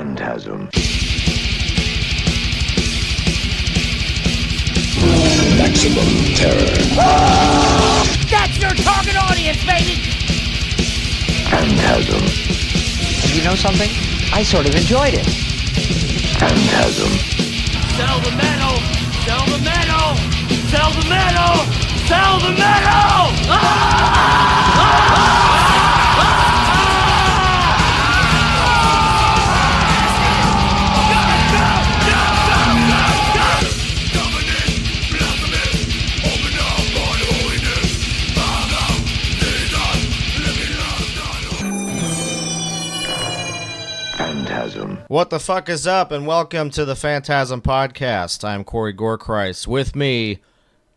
Phantasm. Maximum terror. Oh! That's your target audience, baby! Phantasm. And you know something? I sort of enjoyed it. Phantasm. Sell the metal! Sell the metal! Sell the metal! Sell the metal! Phantasm. What the fuck is up, and welcome to the Phantasm Podcast. I'm Corey Gorechrist. With me,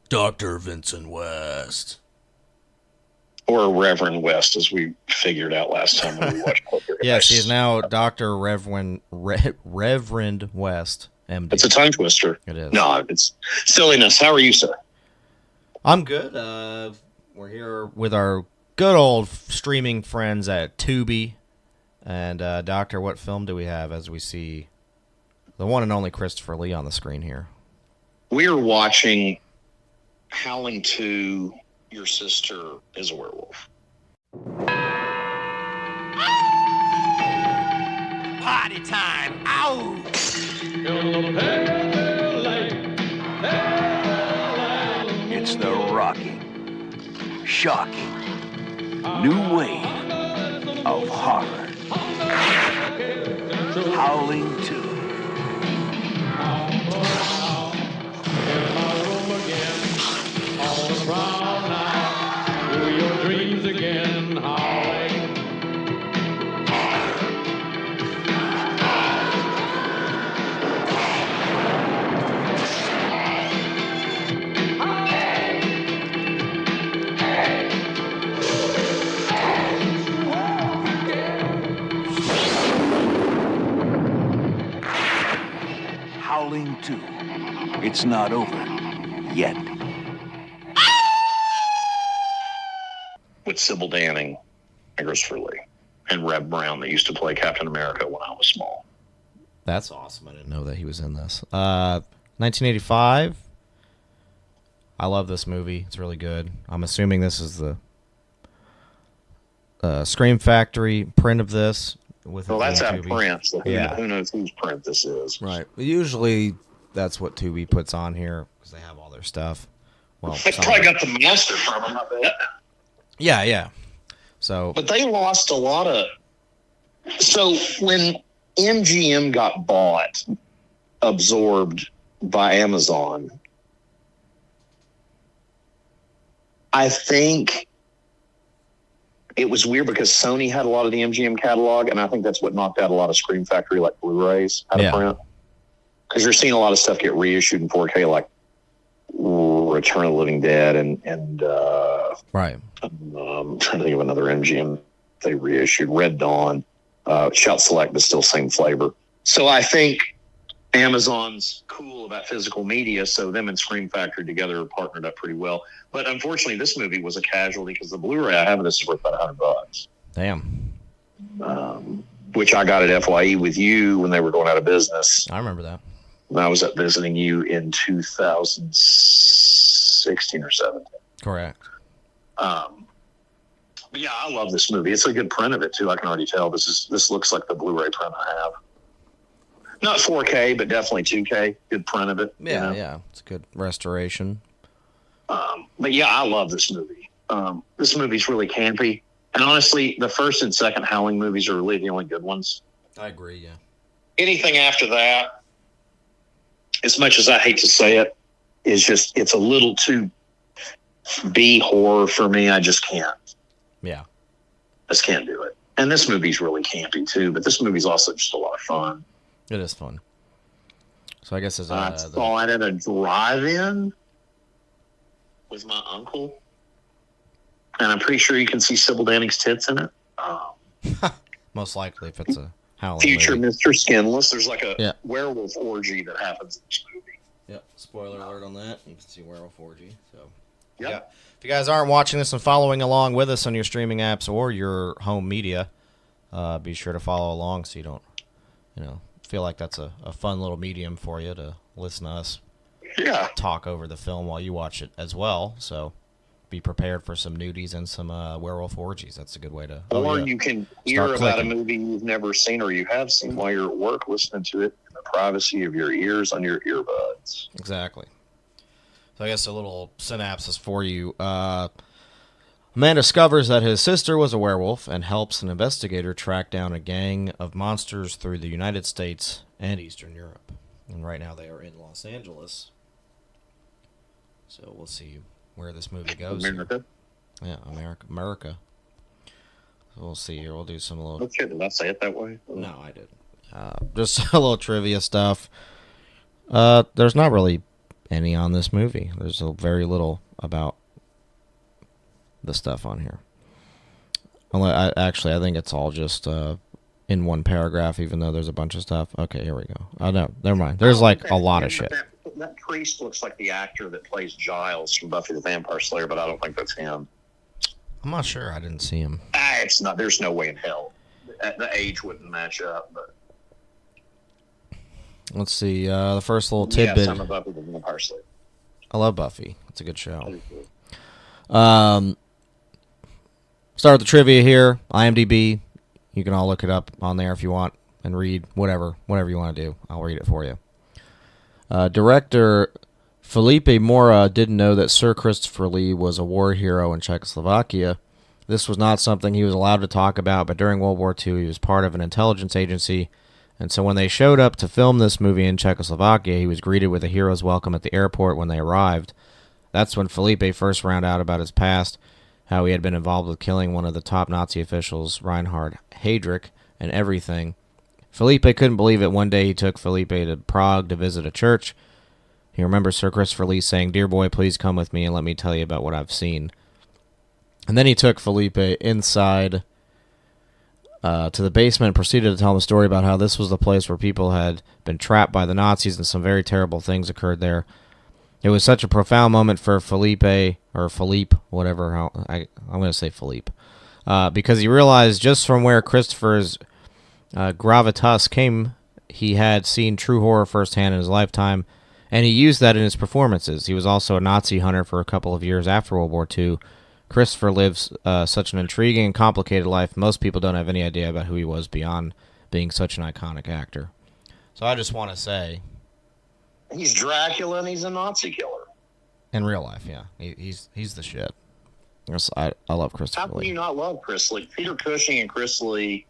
Dr. Vincent West. Or Reverend West, as we figured out last time when we watched Poltergeist. Yes, he's now Dr. Reverend West, MD. It's a tongue twister. It is. No, it's silliness. How are you, sir? I'm good. We're here with our good old streaming friends at Tubi. And, Doctor, what film do we have as we see the one and only Christopher Lee on the screen here? We are watching Howling II, Your Sister is a Werewolf. Party time! Ow! It's the rocking, shocking, new wave of horror. Howling II. Howling II. It's not over yet. With Sybil Danning and Christopher Lee. And Reb Brown, that used to play Captain America when I was small. That's awesome. I didn't know that he was in this. 1985. I love this movie. It's really good. I'm assuming this is the Scream Factory print of this. Well, that's at print, so Yeah. who knows whose print this is. Right. Usually that's what Tubi puts on here because they have all their stuff. Well, They probably got the master from them, I bet. Yeah. So, But they lost a lot of... So when MGM got bought, absorbed by Amazon, I think it was weird because Sony had a lot of the MGM catalog, and I think that's what knocked out a lot of Scream Factory, like Blu-rays, out of print. Because you're seeing a lot of stuff get reissued in 4K, like Return of the Living Dead and right. I'm trying to think of another MGM they reissued, Red Dawn, Shout Select, but still same flavor. So I think Amazon's cool about physical media, so them and Scream Factory together are partnered up pretty well. But unfortunately, this movie was a casualty because the Blu-ray I have of this is worth about $100. Damn. Which I got at FYE with you when they were going out of business. I remember that. When I was up visiting you in 2016 or 17. Correct. But yeah, I love this movie. It's a good print of it too. I can already tell this looks like the Blu-ray print I have. Not 4K, but definitely 2K. Good print of it. Yeah, yeah. It's a good restoration. But yeah, I love this movie. This movie's really campy. And honestly, the first and second Howling movies are really the only good ones. I agree, yeah. Anything after that, as much as I hate to say it, it's a little too B horror for me. I just can't. Yeah. Just can't do it. And this movie's really campy too, but this movie's also just a lot of fun. It is fun. So I guess it's I saw it at a drive-in with my uncle. And I'm pretty sure you can see Sybil Danning's tits in it. Most likely if it's a Howling Future movie. Mr. Skinless. There's like a werewolf orgy that happens in this movie. Yep. Spoiler alert on that. You can see Werewolf orgy. So, Yep. yeah. If you guys aren't watching this and following along with us on your streaming apps or your home media, be sure to follow along so you don't feel like that's a fun little medium for you to listen to us talk over the film while you watch it as well. So be prepared for some nudies and some werewolf orgies. That's a good way to. Or you can hear about a movie you've never seen or you have seen while you're at work, listening to it in the privacy of your ears on your earbuds. Exactly. So I guess a little synopsis for you. A man discovers that his sister was a werewolf and helps an investigator track down a gang of monsters through the United States and Eastern Europe. And right now they are in Los Angeles. So we'll see where this movie goes. America. Yeah, America. So we'll see here. We'll do some little. Okay, did I say it that way? No, I didn't. Just a little trivia stuff. There's not really any on this movie. There's very little about the stuff on here. I think it's all just in one paragraph, even though there's a bunch of stuff. Okay, here we go. Oh, no, never mind. There's like a lot of shit. That priest looks like the actor that plays Giles from Buffy the Vampire Slayer, but I don't think that's him. I'm not sure. I didn't see him. It's not. There's no way in hell. The age wouldn't match up. But let's see. The first little tidbit. Yes, I'm a Buffy the Vampire Slayer. I love Buffy. It's a good show. Start with the trivia here. IMDb. You can all look it up on there if you want and read whatever you want to do. I'll read it for you. Director Felipe Mora didn't know that Sir Christopher Lee was a war hero in Czechoslovakia. This was not something he was allowed to talk about, but during World War II, he was part of an intelligence agency, and so when they showed up to film this movie in Czechoslovakia, he was greeted with a hero's welcome at the airport when they arrived. That's when Felipe first found out about his past, how he had been involved with killing one of the top Nazi officials, Reinhard Heydrich, and everything. Felipe couldn't believe it. One day he took Felipe to Prague to visit a church. He remembers Sir Christopher Lee saying, "Dear boy, please come with me and let me tell you about what I've seen." And then he took Felipe inside to the basement and proceeded to tell him a story about how this was the place where people had been trapped by the Nazis and some very terrible things occurred there. It was such a profound moment for Philippe, whatever. I'm going to say Philippe. Because he realized just from where Christopher's gravitas came, he had seen true horror firsthand in his lifetime, and he used that in his performances. He was also a Nazi hunter for a couple of years after World War II. Christopher lives such an intriguing and complicated life. Most people don't have any idea about who he was beyond being such an iconic actor. So I just want to say, he's Dracula and he's a Nazi killer. In real life, yeah. He's the shit. I love Christopher Lee. How can you not love Chris Lee? Peter Cushing and Chris Lee.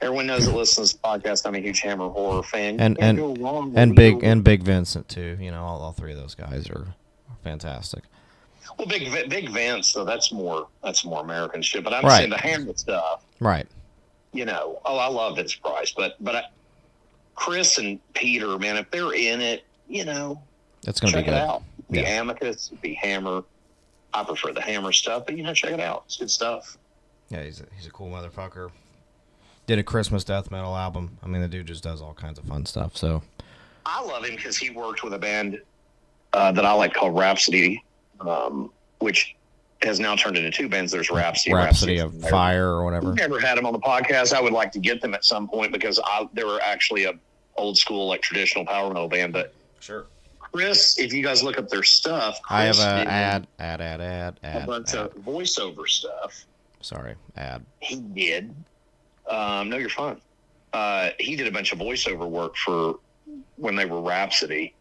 Everyone knows that listens to this podcast. I'm a huge Hammer horror fan. And Big Vincent too. All three of those guys are fantastic. Well, Big Vince, though, that's more American shit. But I'm saying the Hammer stuff. Right. I love Vince Price, but Chris and Peter, man, if they're in it, it's going to be good. Check it out. Be Amicus, be Hammer. I prefer the Hammer stuff, but check it out. It's good stuff. Yeah, he's a cool motherfucker. Did a Christmas death metal album. I mean, the dude just does all kinds of fun stuff. So I love him because he worked with a band that I like called Rhapsody, which has now turned into two bands. There's Rhapsody of Fire or whatever. I've never had them on the podcast. I would like to get them at some point because they were actually a old school, like traditional power metal band. But sure, Chris, if you guys look up their stuff, Chris I have a bunch of voiceover stuff. Sorry, He did. No, you're fine. He did a bunch of voiceover work for when they were Rhapsody.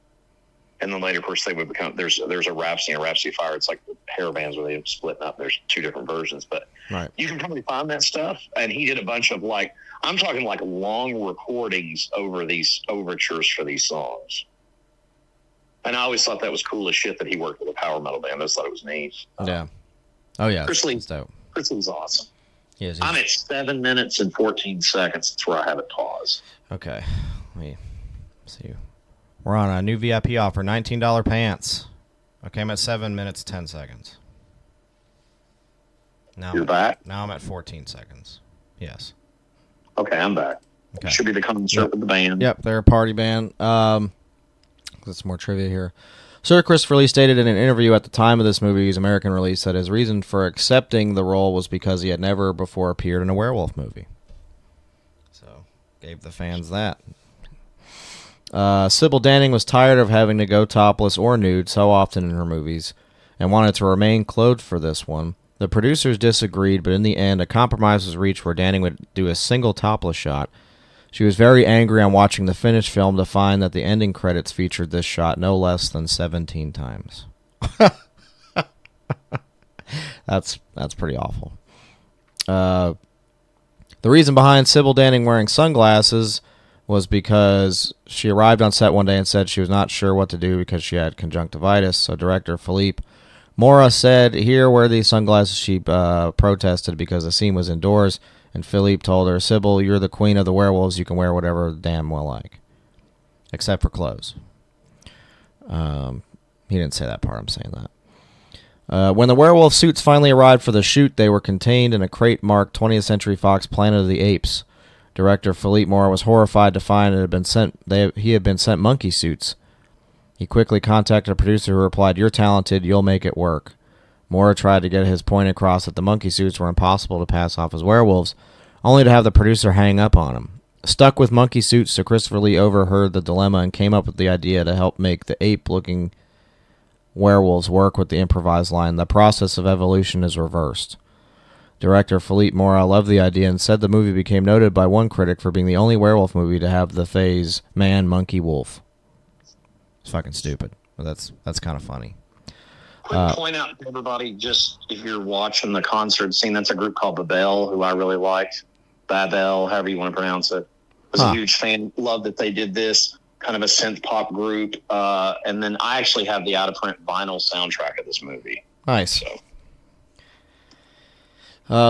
And then later, of course, they would become, there's a Rhapsody and a Rhapsody Fire. It's like hair bands where they split up. There's two different versions, but you can probably find that stuff. And he did a bunch of I'm talking like long recordings over these overtures for these songs. And I always thought that was cool as shit that he worked with a power metal band. I just thought it was neat. Yeah. Oh, yeah. Chris Lee's awesome. Yes, I'm at 7 minutes and 14 seconds. That's where I have it paused. Okay. Let me see. We're on a new VIP offer, $19 pants. Okay, I'm at 7 minutes, 10 seconds. Now You're back? Now I'm at 14 seconds. Yes. Okay, I'm back. Okay. Should be the concert with the band. Yep, they're a party band. That's more trivia here. Sir Christopher Lee stated in an interview at the time of this movie's American release that his reason for accepting the role was because he had never before appeared in a werewolf movie. So, Gave the fans that. Sybil Danning was tired of having to go topless or nude so often in her movies and wanted to remain clothed for this one. The producers disagreed, but in the end, a compromise was reached where Danning would do a single topless shot. She was very angry on watching the finished film to find that the ending credits featured this shot no less than 17 times. That's pretty awful. The reason behind Sybil Danning wearing sunglasses was because she arrived on set one day and said she was not sure what to do because she had conjunctivitis. So director Philippe Mora said, "Here, wear these sunglasses." She protested because the scene was indoors, and Philippe told her, "Sybil, you're the queen of the werewolves. You can wear whatever damn well like, except for clothes." He didn't say that part. I'm saying that. When the werewolf suits finally arrived for the shoot, they were contained in a crate marked 20th Century Fox Planet of the Apes. Director Philippe Mora was horrified to find he had been sent monkey suits. He quickly contacted a producer who replied, "You're talented, you'll make it work." Mora tried to get his point across that the monkey suits were impossible to pass off as werewolves, only to have the producer hang up on him. Stuck with monkey suits, Sir Christopher Lee overheard the dilemma and came up with the idea to help make the ape-looking werewolves work with the improvised line, "The process of evolution is reversed." Director Philippe Mora loved the idea and said the movie became noted by one critic for being the only werewolf movie to have the phase man, monkey, wolf. It's fucking stupid, but that's kind of funny. Quick point out to everybody, just if you're watching the concert scene, that's a group called Babel, who I really liked. Babel, however you want to pronounce it. I was a huge fan. Loved that they did this kind of a synth pop group. And then I actually have the out-of-print vinyl soundtrack of this movie. Nice. So.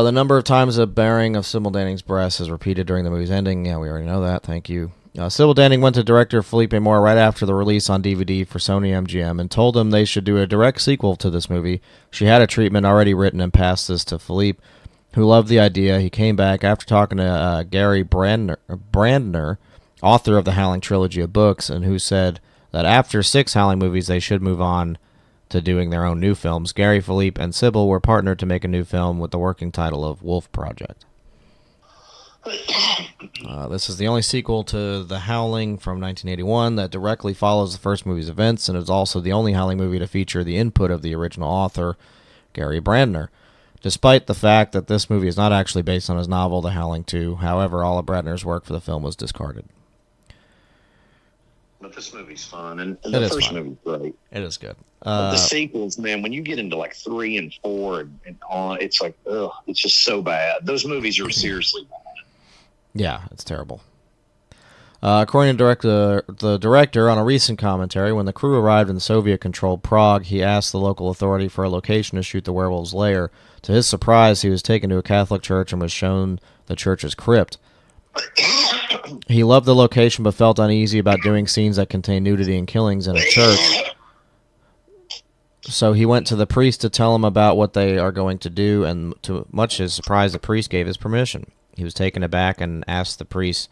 The number of times the baring of Sybil Danning's breasts is repeated during the movie's ending. Yeah, we already know that. Thank you. Sybil Danning went to director Philippe Mora right after the release on DVD for Sony MGM and told him they should do a direct sequel to this movie. She had a treatment already written and passed this to Philippe, who loved the idea. He came back after talking to Gary Brandner, author of the Howling trilogy of books, and who said that after 6 Howling movies, they should move on to doing their own new films. Gary, Philippe, and Sybil were partnered to make a new film with the working title of Wolf Project. This is the only sequel to The Howling from 1981 that directly follows the first movie's events, and is also the only Howling movie to feature the input of the original author, Gary Brandner. Despite the fact that this movie is not actually based on his novel, The Howling II, however, all of Brandner's work for the film was discarded. But this movie's fun, and the first movie's great. It is good. The sequels, man, when you get into like 3 and 4 and on, it's like, ugh, it's just so bad. Those movies are seriously bad. Yeah, it's terrible. According to the director, on a recent commentary, when the crew arrived in Soviet-controlled Prague, he asked the local authority for a location to shoot the werewolf's lair. To his surprise, he was taken to a Catholic church and was shown the church's crypt. He loved the location but felt uneasy about doing scenes that contain nudity and killings in a church. So he went to the priest to tell him about what they are going to do, and to much his surprise, the priest gave his permission. He was taken aback and asked the priest,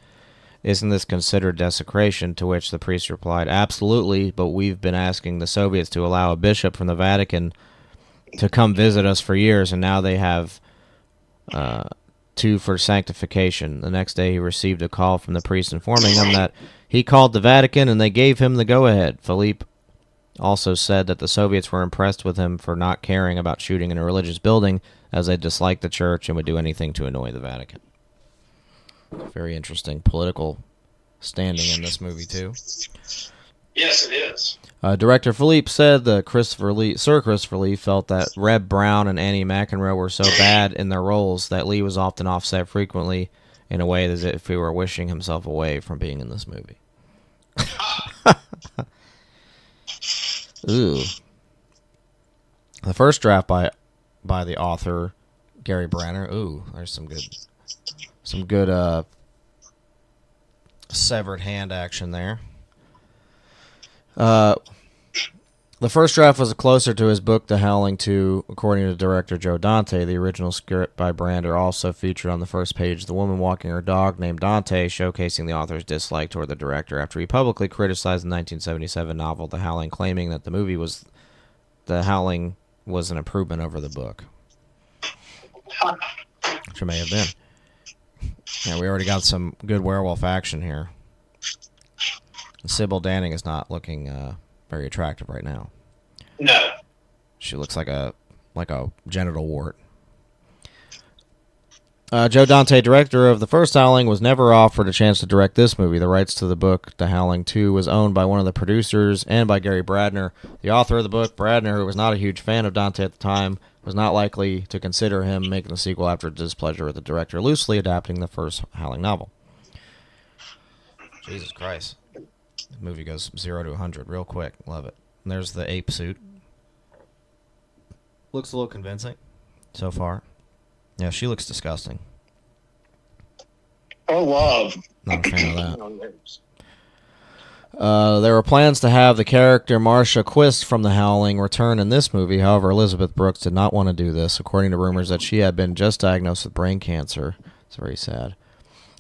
"Isn't this considered desecration?" To which the priest replied, "Absolutely, but we've been asking the Soviets to allow a bishop from the Vatican to come visit us for years, and now they have 2 for sanctification." The next day he received a call from the priest informing him that he called the Vatican and they gave him the go-ahead. Philippe also said that the Soviets were impressed with him for not caring about shooting in a religious building, as they disliked the church and would do anything to annoy the Vatican. Very interesting political standing in this movie, too. Yes, it is. Director Philippe said that Sir Christopher Lee felt that Reb Brown and Annie McEnroe were so bad in their roles that Lee was often offset frequently in a way as if he were wishing himself away from being in this movie. Ooh. The first draft by the author, Gary Brandner. Ooh, there's some good severed hand action there. The first draft was closer to his book, The Howling II, according to director Joe Dante. The original script by Brandner also featured on the first page the woman walking her dog named Dante, showcasing the author's dislike toward the director after he publicly criticized the 1977 novel The Howling, claiming that The Howling was an improvement over the book. Which it may have been. Yeah, we already got some good werewolf action here. Sybil Danning is not looking very attractive right now. No. She looks like a genital wart. Joe Dante, director of the first Howling, was never offered a chance to direct this movie. The rights to the book, The Howling II, was owned by one of the producers and by Gary Bradner. The author of the book, Bradner, who was not a huge fan of Dante at the time, was not likely to consider him making the sequel after displeasure with the director loosely adapting the first Howling novel. Jesus Christ. The movie goes 0 to 100 real quick. Love it. And there's the ape suit. Looks a little convincing so far. Yeah, she looks disgusting. Oh, love. Not a fan of that. There were plans to have the character Marcia Quist from The Howling return in this movie. However, Elizabeth Brooks did not want to do this, according to rumors that she had been just diagnosed with brain cancer. It's very sad.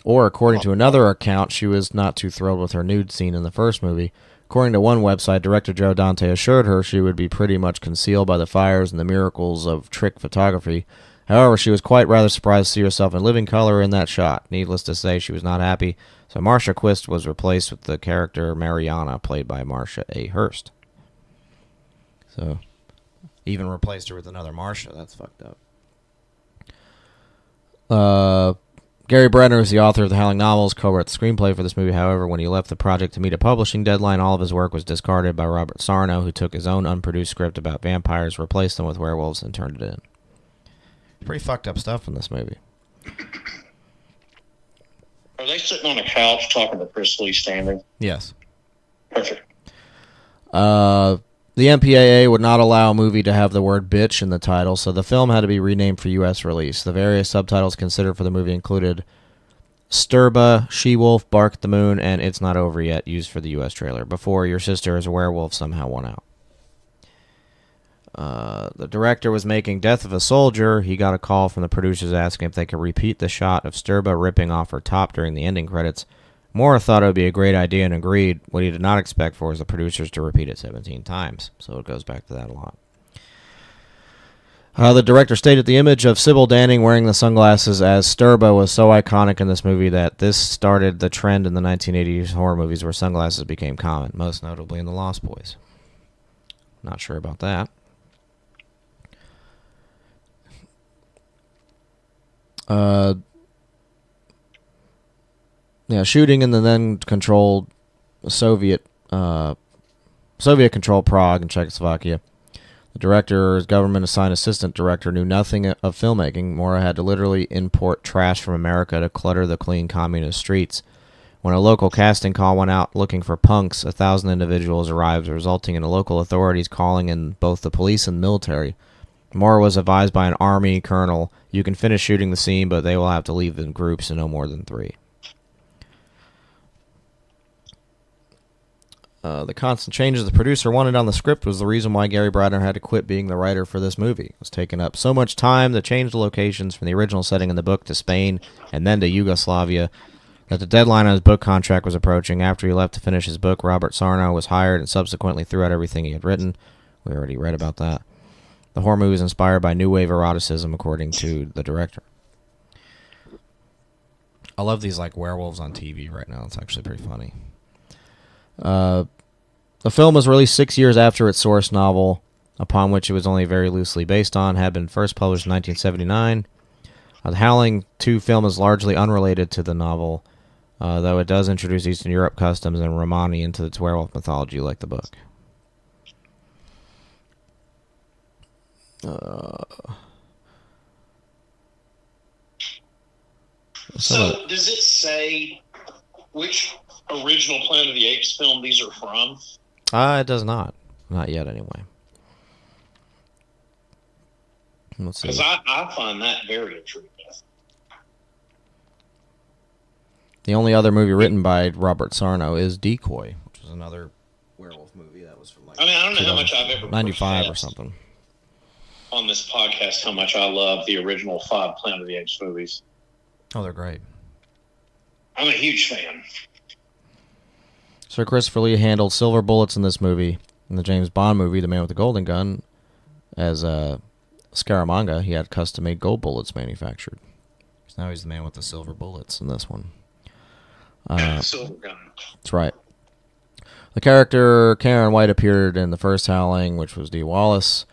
Or, according to another account, she was not too thrilled with her nude scene in the first movie. According to one website, director Joe Dante assured her she would be pretty much concealed by the fires and the miracles of trick photography. However, she was quite rather surprised to see herself in living color in that shot. Needless to say, she was not happy, so Marcia Quist was replaced with the character Mariana, played by Marcia A. Hurst. So, even replaced her with another Marcia. That's fucked up. Gary Bradner is the author of the Howling novels, co-wrote the screenplay for this movie. However, when he left the project to meet a publishing deadline, all of his work was discarded by Robert Sarno, who took his own unproduced script about vampires, replaced them with werewolves, and turned it in. Pretty fucked up stuff in this movie. Are they sitting on a couch talking to Chris Lee standing? Yes. Perfect. The MPAA would not allow a movie to have the word bitch in the title, so the film had to be renamed for U.S. release. The various subtitles considered for the movie included Sturba, She-Wolf, Bark at the Moon, and It's Not Over Yet, used for the U.S. trailer, before Your Sister is a Werewolf somehow won out. The director was making Death of a Soldier. He got a call from the producers asking if they could repeat the shot of Sturba ripping off her top during the ending credits. Moore thought it would be a great idea and agreed. What he did not expect for was the producers to repeat it 17 times. So it goes back to that a lot. The director stated the image of Sybil Danning wearing the sunglasses as Sturba was so iconic in this movie that this started the trend in the 1980s horror movies where sunglasses became common, most notably in The Lost Boys. Not sure about that. Shooting in the then controlled Soviet-controlled Prague and Czechoslovakia. The director's government-assigned assistant director knew nothing of filmmaking. Mora had to literally import trash from America to clutter the clean communist streets. When a local casting call went out looking for punks, 1,000 individuals arrived, resulting in the local authorities calling in both the police and military. Moore was advised by an army colonel, you can finish shooting the scene, but they will have to leave in groups of no more than 3. The constant changes the producer wanted on the script was the reason why Gary Bradner had to quit being the writer for this movie. It was taking up so much time to change the locations from the original setting in the book to Spain and then to Yugoslavia that the deadline on his book contract was approaching. After he left to finish his book, Robert Sarno was hired and subsequently threw out everything he had written. We already read about that. The horror movie was inspired by new wave eroticism, according to the director. I love these like werewolves on TV right now. It's actually pretty funny. The film was released 6 years after its source novel, upon which it was only very loosely based on, had been first published in 1979. The Howling II film is largely unrelated to the novel, though it does introduce Eastern Europe customs and Romani into its werewolf mythology like the book. So does it say which original Planet of the Apes film these are from? It does not. Not yet, anyway. Let's see. Because I find that very intriguing. The only other movie written by Robert Sarno is Decoy, which was another werewolf movie that was from like I don't know how much I've ever 95 or something. On this podcast, how much I love the original 5 Planet of the Apes movies. Oh, they're great. I'm a huge fan. Sir Christopher Lee handled silver bullets in this movie. In the James Bond movie, The Man with the Golden Gun, as Scaramanga, he had custom-made gold bullets manufactured. So now he's the man with the silver bullets in this one. Silver gun. That's right. The character Karen White appeared in the first Howling, which was Dee Wallace,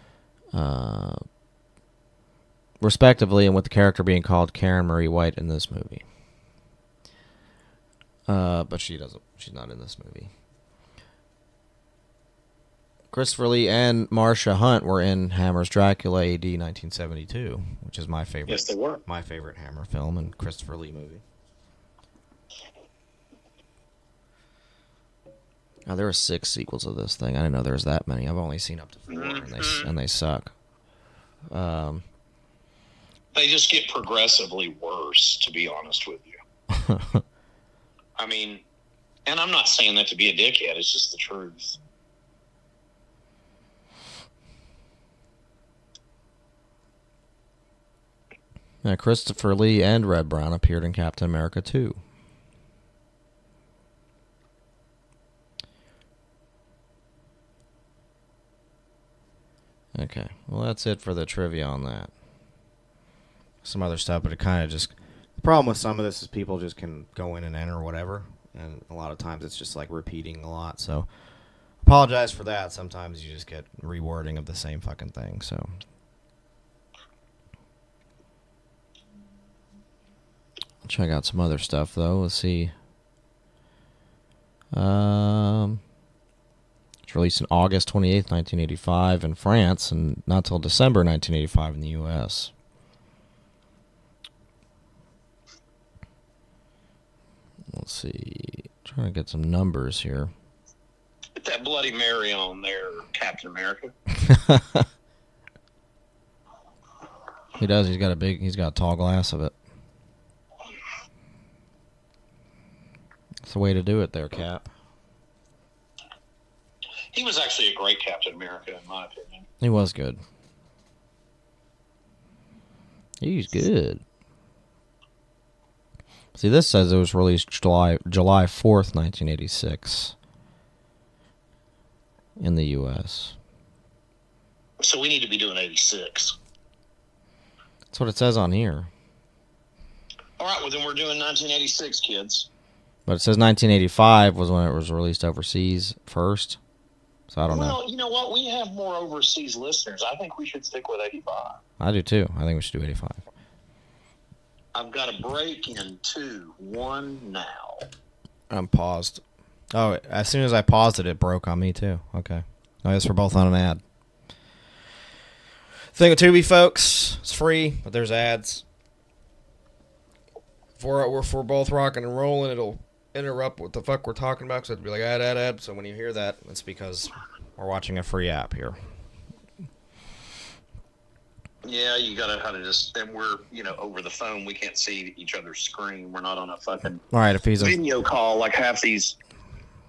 respectively, and with the character being called Karen Marie White in this movie. But she's not in this movie. Christopher Lee and Marcia Hunt were in Hammer's Dracula AD 1972, which is my favorite. Yes, they were. My favorite Hammer film and Christopher Lee movie. Now, there are 6 sequels of this thing. I didn't know there was that many. I've only seen up to 4, and they suck. They just get progressively worse, to be honest with you. I mean, and I'm not saying that to be a dickhead. It's just the truth. Now, Christopher Lee and Red Brown appeared in Captain America 2. Okay, well, that's it for the trivia on that. Some other stuff, but it kind of just... The problem with some of this is people just can go in and enter whatever, and a lot of times it's just like repeating a lot, so apologize for that. Sometimes you just get rewording of the same fucking thing, so... I'll check out some other stuff, though. Let's see. It's released in August 28th, 1985 in France, and not till December 1985 in the U.S. Let's see. Trying to get some numbers here. Get that Bloody Mary on there, Captain America. He does. He's got a tall glass of it. That's the way to do it there, Cap. He was actually a great Captain America, in my opinion. He was good. He's good. See, this says it was released July 4th, 1986 in the U.S. So we need to be doing 86. That's what it says on here. All right, well, then we're doing 1986, kids. But it says 1985 was when it was released overseas first. So I don't know. Well, you know what? We have more overseas listeners. I think we should stick with 85. I do too. I think we should do 85. I've got a break in 2, 1 now. I'm paused. Oh, as soon as I paused it, it broke on me too. Okay. I guess we're both on an ad. Thing with Tubi, folks. It's free, but there's ads. If we're both rocking and rolling, it'll interrupt what the fuck we're talking about, so it'll be like ad. So when you hear that, it's because we're watching a free app here. Yeah, you gotta how to just. And we're over the phone. We can't see each other's screen. We're not on a fucking All right, if he's video call like half these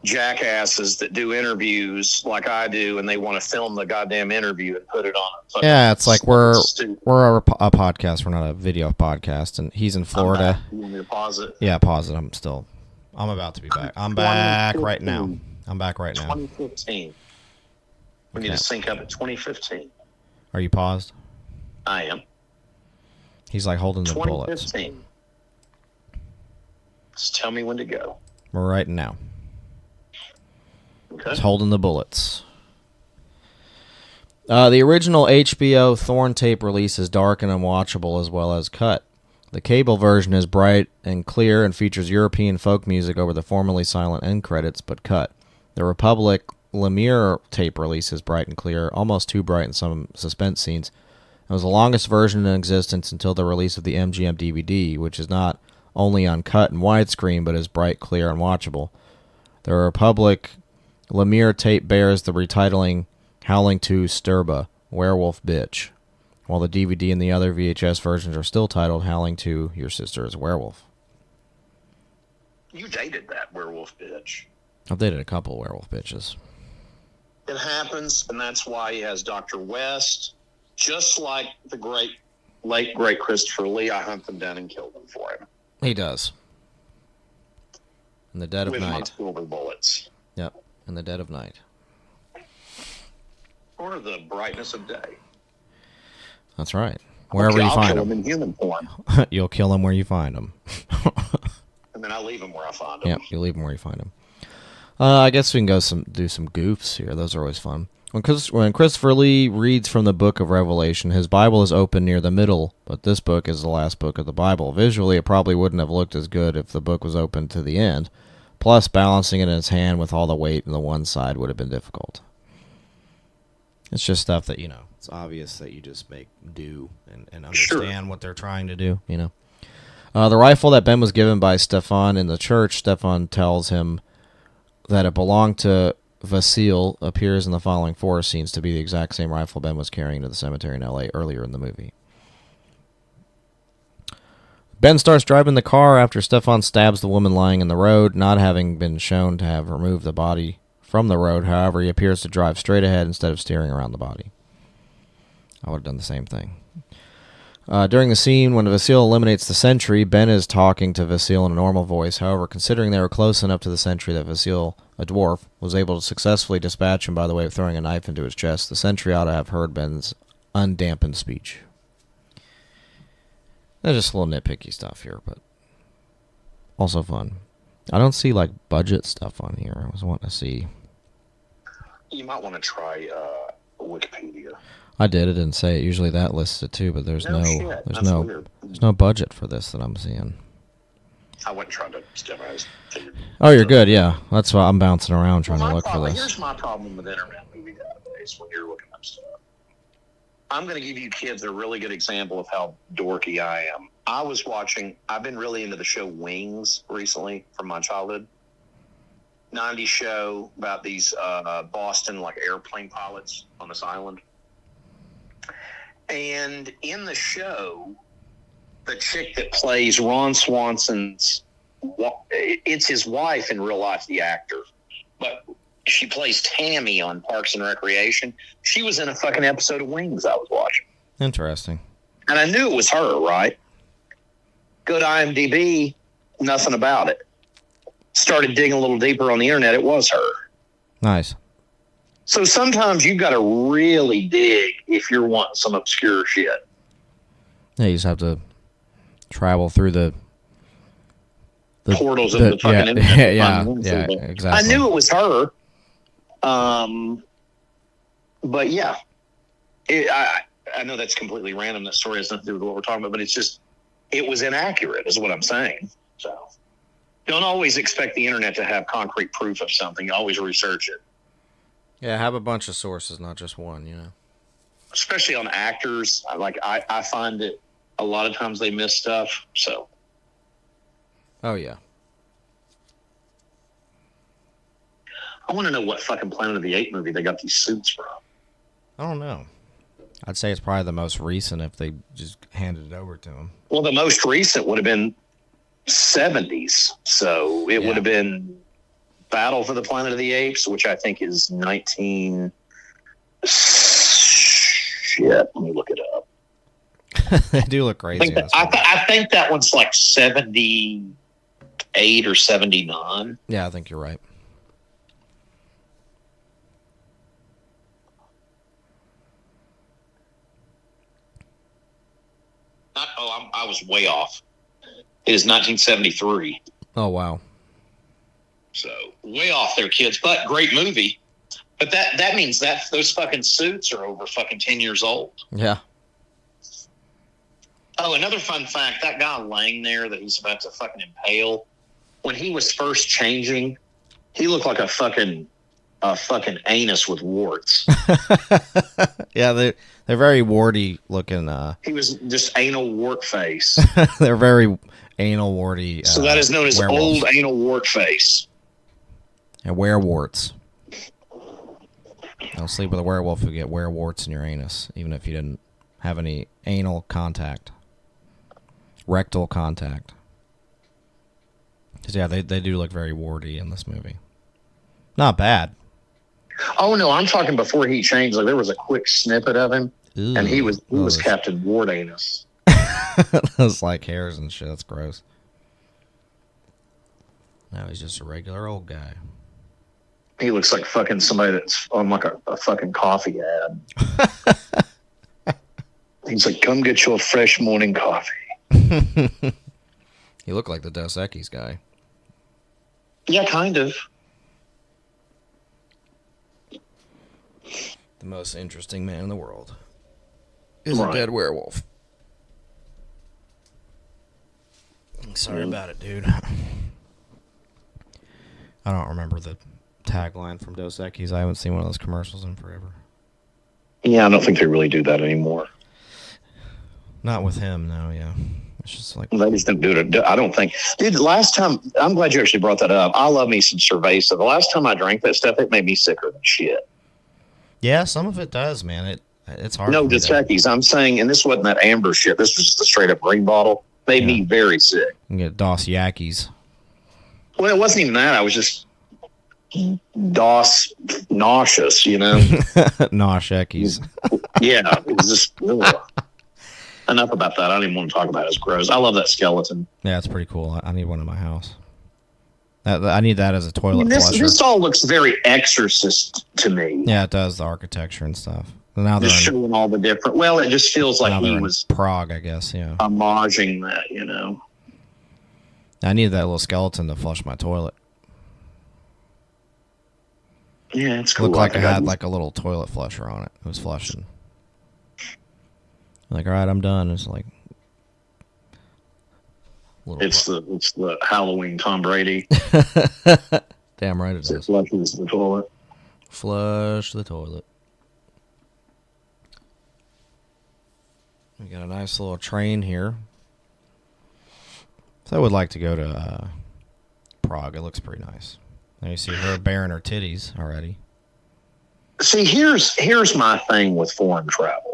jackasses that do interviews like I do, and they want to film the goddamn interview and put it on. Yeah, it's like we're a podcast. We're not a video podcast, and he's in Florida. You want me to pause it? Yeah, pause it. I'm about to be back. I'm back right now. 2015. We need to sync up at 2015. Are you paused? I am. He's like holding the bullets. 2015. Just tell me when to go. We're right now. Okay. He's holding the bullets. The original HBO Thorn tape release is dark and unwatchable as well as cut. The cable version is bright and clear and features European folk music over the formerly silent end credits, but cut. The Republic Lemire tape release is bright and clear, almost too bright in some suspense scenes. It was the longest version in existence until the release of the MGM DVD, which is not only uncut and widescreen, but is bright, clear, and watchable. The Republic Lemire tape bears the retitling Howling II Sturba, Werewolf Bitch, while the DVD and the other VHS versions are still titled Howling II, Your Sister is a Werewolf. You dated that Werewolf Bitch. I've dated a couple werewolf bitches. It happens, and that's why he has Dr. West. Just like the late great Christopher Lee, I hunt them down and kill them for him. He does. In the dead of With my night. silver bullets. Yep, in the dead of night. Or the brightness of day. That's right. Wherever you I'll find kill them. in human form. You'll kill them where you find them. And then I leave them where I find them. Yep, you leave them where you find them. I guess we can do some goofs here. Those are always fun. When Christopher Lee reads from the book of Revelation, his Bible is open near the middle, but this book is the last book of the Bible. Visually, it probably wouldn't have looked as good if the book was open to the end. Plus, balancing it in his hand with all the weight on the one side would have been difficult. It's just stuff that, it's obvious that you just make do and understand what they're trying to do, The rifle that Ben was given by Stefan in the church, Stefan tells him that it belonged to Vasil, appears in the following forest scenes to be the exact same rifle Ben was carrying to the cemetery in L.A. earlier in the movie. Ben starts driving the car after Stefan stabs the woman lying in the road, not having been shown to have removed the body from the road. However, he appears to drive straight ahead instead of steering around the body. I would have done the same thing. During the scene when Vasil eliminates the sentry, Ben is talking to Vasil in a normal voice. However, considering they were close enough to the sentry that Vasil, a dwarf, was able to successfully dispatch him by the way of throwing a knife into his chest, the sentry ought to have heard Ben's undampened speech. There's just a little nitpicky stuff here, but also fun. I don't see, budget stuff on here. I was wanting to see. You might want to try Wikipedia. I did. It didn't say it. Usually that lists it too, but there's Weird. there's no budget for this that I'm seeing. I wouldn't try to step out. Oh, you're good. Yeah, that's why I'm bouncing around trying to look for this. Here's my problem with internet movie database when you're looking up stuff. I'm going to give you kids a really good example of how dorky I am. I've been really into the show Wings recently from my childhood. 90s show about these Boston airplane pilots on this island. And in the show, the chick that plays Ron Swanson's, it's his wife in real life, the actor, but she plays Tammy on Parks and Recreation. She was in a fucking episode of Wings I was watching. Interesting. And I knew it was her, right? Go to IMDb, nothing about it. Started digging a little deeper on the internet, it was her. Nice. So sometimes you've got to really dig if you're wanting some obscure shit. Yeah, you just have to travel through the portals of the fucking internet. Yeah, exactly. I knew it was her. But yeah, I know that's completely random. That story has nothing to do with what we're talking about, but it was inaccurate is what I'm saying. So don't always expect the internet to have concrete proof of something. You always research it. Yeah, have a bunch of sources, not just one, Especially on actors. I find that a lot of times they miss stuff, so. Oh, yeah. I want to know what fucking Planet of the Apes movie they got these suits from. I don't know. I'd say it's probably the most recent if they just handed it over to them. Well, the most recent would have been 70s, so it would have been Battle for the Planet of the Apes, which I think is 19... Shit, let me look it up. They do look crazy. I think that one's 78 or 79. Yeah, I think you're right. I was way off. It is 1973. Oh, wow. So, way off there, kids. But great movie. But that means that those fucking suits are over fucking 10 years old. Yeah. Oh, another fun fact, that guy laying there that he's about to fucking impale, when he was first changing, he looked like a fucking anus with warts. Yeah, they're very warty looking. He was just anal wart face. They're very anal warty. So that is known as werewolves. old anal wart face. And werewarts. Don't sleep with a werewolf who get werewarts in your anus, even if you didn't have any anal contact. Rectal contact. 'Cause, yeah, they do look very warty in this movie. Not bad. Oh no, I'm talking before he changed. There was a quick snippet of him, Ooh, and he was Captain Wart Anus. Those hairs and shit. That's gross. Now he's just a regular old guy. He looks like fucking somebody that's on a fucking coffee ad. He's like, come get your fresh morning coffee. He looked like the Dos Equis guy. Yeah, kind of. The most interesting man in the world is Right. a dead werewolf. Sorry about it, dude. I don't remember the tagline from Dos Equis. I haven't seen one of those commercials in forever. Yeah, I don't think they really do that anymore. Not with him, no, yeah. It's just like... They just don't do it. I don't think. Dude, last time, I'm glad you actually brought that up. I love me some Cerveza. The last time I drank that stuff, it made me sicker than shit. Yeah, some of it does, man. It's hard. No, Dos Equis. I'm saying, and this wasn't that amber shit. This was just a straight up green bottle. Made me very sick. You can get Dos Yakis. Well, it wasn't even that. I was just nauseous, you know? Nosh Ekis. Yeah, it was just... ugh. Enough about that. I don't even want to talk about it. It's gross. I love that skeleton. Yeah, it's pretty cool. I need one in my house. I need that as a toilet flusher. This all looks very Exorcist to me. Yeah, it does, the architecture and stuff. Now they're Just showing all the different... Well, it just feels like he was Prague, I guess, yeah. homaging that, you know? I need that little skeleton to flush my toilet. Yeah, it's cool. Looked like it had like a little toilet flusher on it. It was flushing. Like, all right, I'm done. It's like... It's the Halloween Tom Brady. Damn right it is. It flushes the toilet. Flush the toilet. We got a nice little train here. So I would like to go to Prague. It looks pretty nice. Now you see her bearing her titties already. See, here's my thing with foreign travel.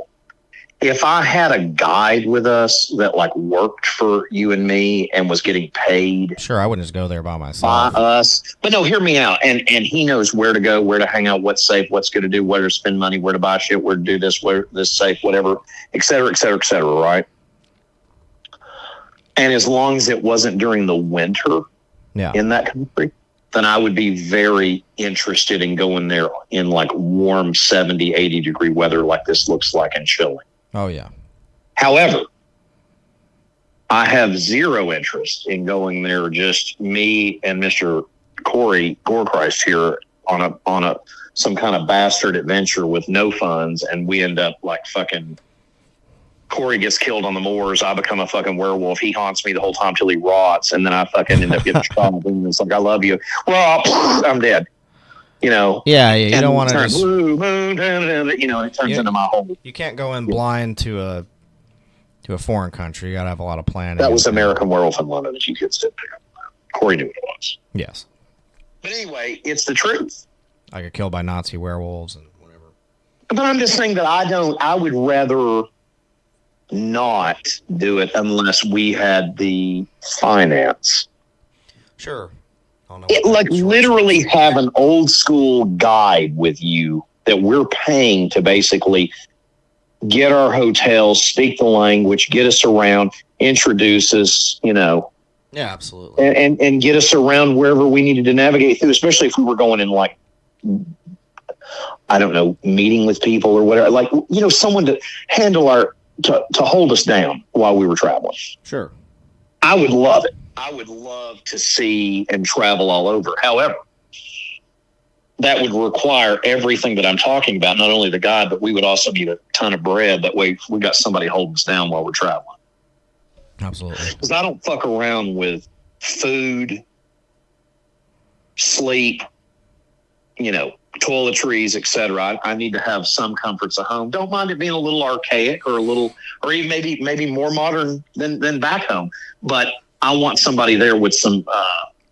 If I had a guide with us that like worked for you and me and was getting paid, sure, I wouldn't just go there by myself. By us, but no, hear me out. And he knows where to go, where to hang out, what's safe, what's good to do, where to spend money, where to buy shit, where to do this, where this safe, whatever, et cetera, et cetera, et cetera. Right. And as long as it wasn't during the winter, in that country, then I would be very interested in going there in like warm 70, 80 degree weather like this looks like and chilling. Oh, yeah. However, I have zero interest in going there, just me and Mr. Corey Gorechrist here on a some kind of bastard adventure with no funds, and we end up like fucking Corey gets killed on the moors, I become a fucking werewolf, he haunts me the whole time till he rots, and then I fucking end up getting shot, and it's like, I love you. Well, I'm dead. You know, you don't want to just blue moon, you know, it turns into my whole. You can't go in blind to a foreign country. You gotta have a lot of planning. That was American Werewolf in London. If you kids didn't pick up on that. Corey knew what it was. Yes, but anyway, it's the truth. I get killed by Nazi werewolves and whatever. But I'm just saying that I would rather not do it unless we had the finance. Sure. Like literally have an old school guide with you that we're paying to basically get our hotels, speak the language, get us around, introduce us, you know. Yeah, absolutely. And get us around wherever we needed to navigate through, especially if we were going in like, I don't know, meeting with people or whatever. Like, you know, someone to handle to hold us down while we were traveling. Sure. I would love it. I would love to see and travel all over. However, that would require everything that I'm talking about, not only the guide, but we would also need a ton of bread. That way we got somebody holding us down while we're traveling. Absolutely. Because I don't fuck around with food, sleep, you know, toiletries, etc. I need to have some comforts at home. Don't mind it being a little archaic or even maybe more modern than back home. But I want somebody there with some,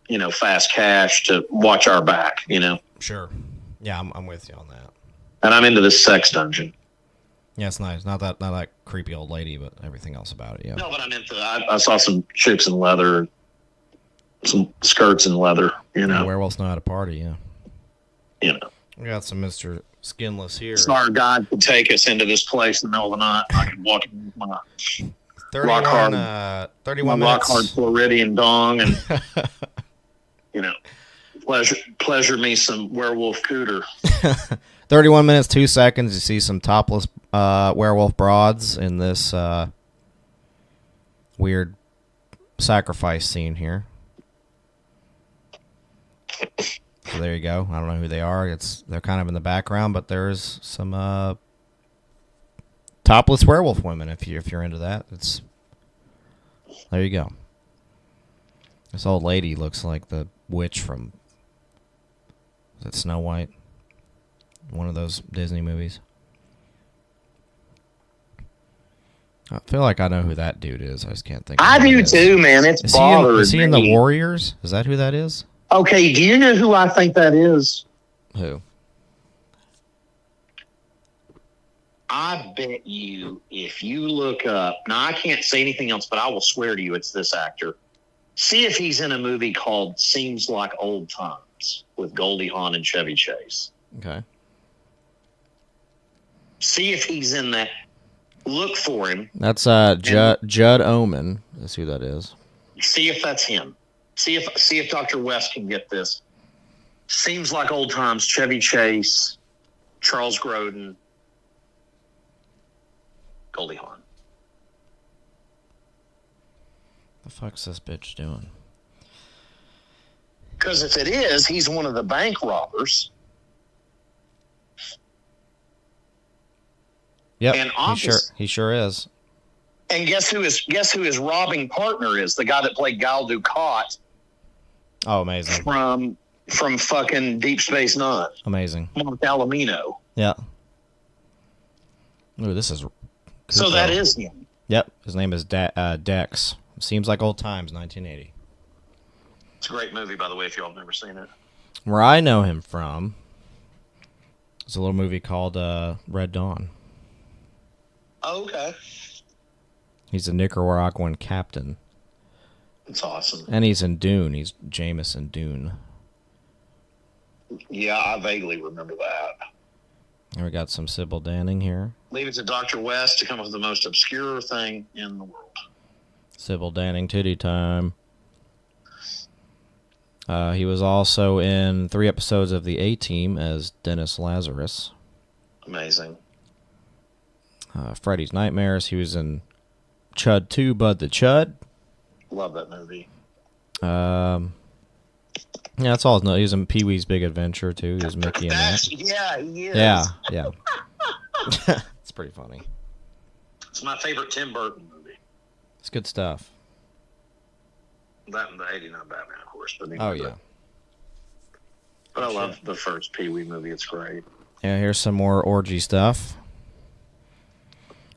you know, fast cash to watch our back, you know? Sure. Yeah, I'm with you on that. And I'm into this sex dungeon. Yeah, it's nice. Not that creepy old lady, but everything else about it, yeah. No, but I'm into I saw some chicks in leather, some skirts in leather, you know? Werewolves know how to party, yeah. You know. We got some Mr. Skinless here. So our guide could take us into this place in the middle of the night. I could walk in with my 31 minutes. Rock hard Floridian dong and, you know, pleasure me some werewolf cooter. 31 minutes, 2 seconds. You see some topless werewolf broads in this weird sacrifice scene here. So there you go. I don't know who they are. They're kind of in the background, but there's some topless werewolf women if you're into that. There you go. This old lady looks like the witch from, is it Snow White? One of those Disney movies. I feel like I know who that dude is. I just can't think. I do too, man. It's bothering me. Is he in the Warriors? Is that who that is? Okay, do you know who I think that is? Who? I bet you, if you look up, now I can't say anything else, but I will swear to you it's this actor. See if he's in a movie called Seems Like Old Times with Goldie Hawn and Chevy Chase. Okay. See if he's in that. Look for him. That's Judd Omen. That's who that is. See if that's him. See if Dr. West can get this. Seems Like Old Times, Chevy Chase, Charles Grodin, Goldie Hawn. The fuck's this bitch doing? Because if it is, he's one of the bank robbers. Yep, And he sure is. And guess who his robbing partner is? The guy that played Gal Dukat. Oh, amazing. From fucking Deep Space Nine. Amazing. Mark Alamino. Yeah. Ooh, this is cool. So that is him. Yep, his name is Dex. Seems Like Old Times, 1980. It's a great movie, by the way, if y'all have never seen it. Where I know him from is a little movie called Red Dawn. Oh, okay. He's a Nicaraguan captain. It's awesome. And he's in Dune. He's Jameson Dune. Yeah, I vaguely remember that. And we got some Sybil Danning here. Leave it to Dr. West to come up with the most obscure thing in the world. Sybil Danning titty time. He was also in 3 episodes of The A-Team as Dennis Lazarus. Amazing. Freddy's Nightmares. He was in Chud 2, Bud the Chud. Love that movie. Yeah, that's all. No, he was in Pee-wee's Big Adventure too. He was Mickey in that. Yeah, he is. Yeah. It's pretty funny. It's my favorite Tim Burton movie. It's good stuff. That and the '89 Batman, of course. But Oh yeah. But I love the first Pee-wee movie. It's great. Yeah, here's some more orgy stuff.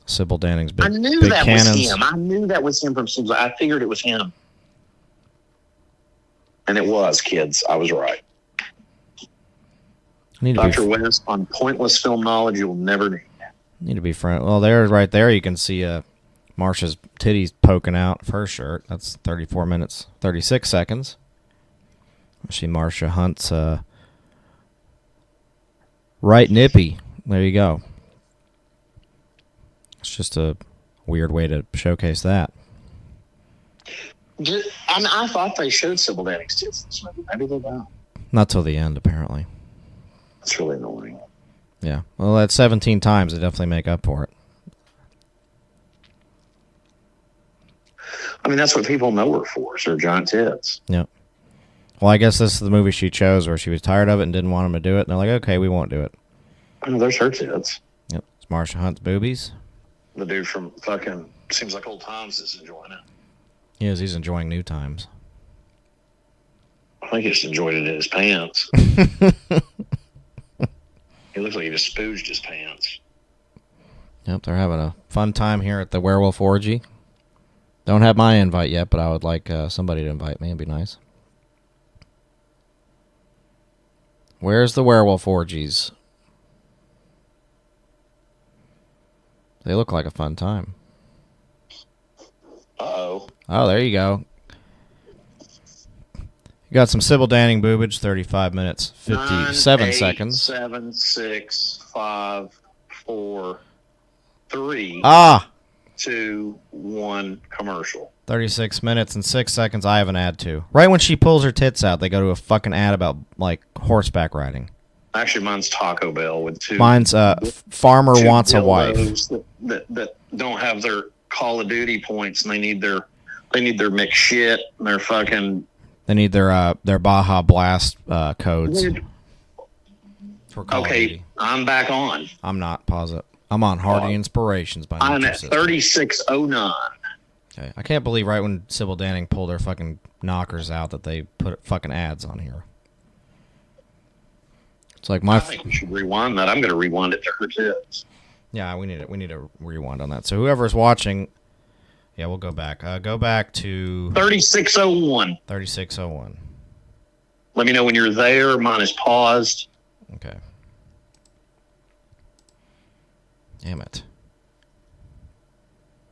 Sybil Danning's big. I knew big that cannons. was him. I knew that was him from Simpsons. I figured it was him. And it was, kids. I was right. Dr. West on pointless film knowledge you'll never need. Need to be friend. Well, right there you can see Marsha's titties poking out of her shirt. That's 34 minutes, 36 seconds. See Marsha Hunt's right nippy. There you go. It's just a weird way to showcase that. I thought they showed Sybil Danning's tits. Maybe they don't. Not till the end, apparently. That's really annoying. Yeah. Well, that's 17 times. They definitely make up for it. I mean, that's what people know her for, is her giant tits. Yep. Well, I guess this is the movie she chose where she was tired of it and didn't want them to do it. And they're like, okay, we won't do it. Oh, there's her tits. Yep. It's Marsha Hunt's boobies. The dude from fucking Seems Like Old Times is enjoying it. He is. He's enjoying new times. I think he just enjoyed it in his pants. He looks like he just spooged his pants. Yep, they're having a fun time here at the Werewolf Orgy. Don't have my invite yet, but I would like somebody to invite me. It'd be nice. Where's the Werewolf Orgies? They look like a fun time. Uh-oh. Oh, there you go. You got some Sybil Danning boobage, 35 minutes, 57 9, 8, seconds. 7, 6, 5, 4, 3, 2, 1, commercial. 36 minutes and 6 seconds. I have an ad too. Right when she pulls her tits out, they go to a fucking ad about, like, horseback riding. Actually, mine's Taco Bell with two. Mine's Farmer two Wants a Wife. dildos that don't have their Call of Duty points, and they need their McShit and their fucking. They need their Baja Blast codes. For Call of Okay, Duty. I'm back on. I'm not positive. I'm on Hardy Inspirations by I'm at Nutrisystem. 3609. Okay. I can't believe right when Sybil Danning pulled their fucking knockers out that they put fucking ads on here. It's like I think we should rewind that. I'm going to rewind it to her tits. Yeah, we need it. We need a rewind on that. So whoever's watching, yeah, we'll go back. Go back to 3601. 3601. Let me know when you're there. Mine is paused. Okay. Damn it.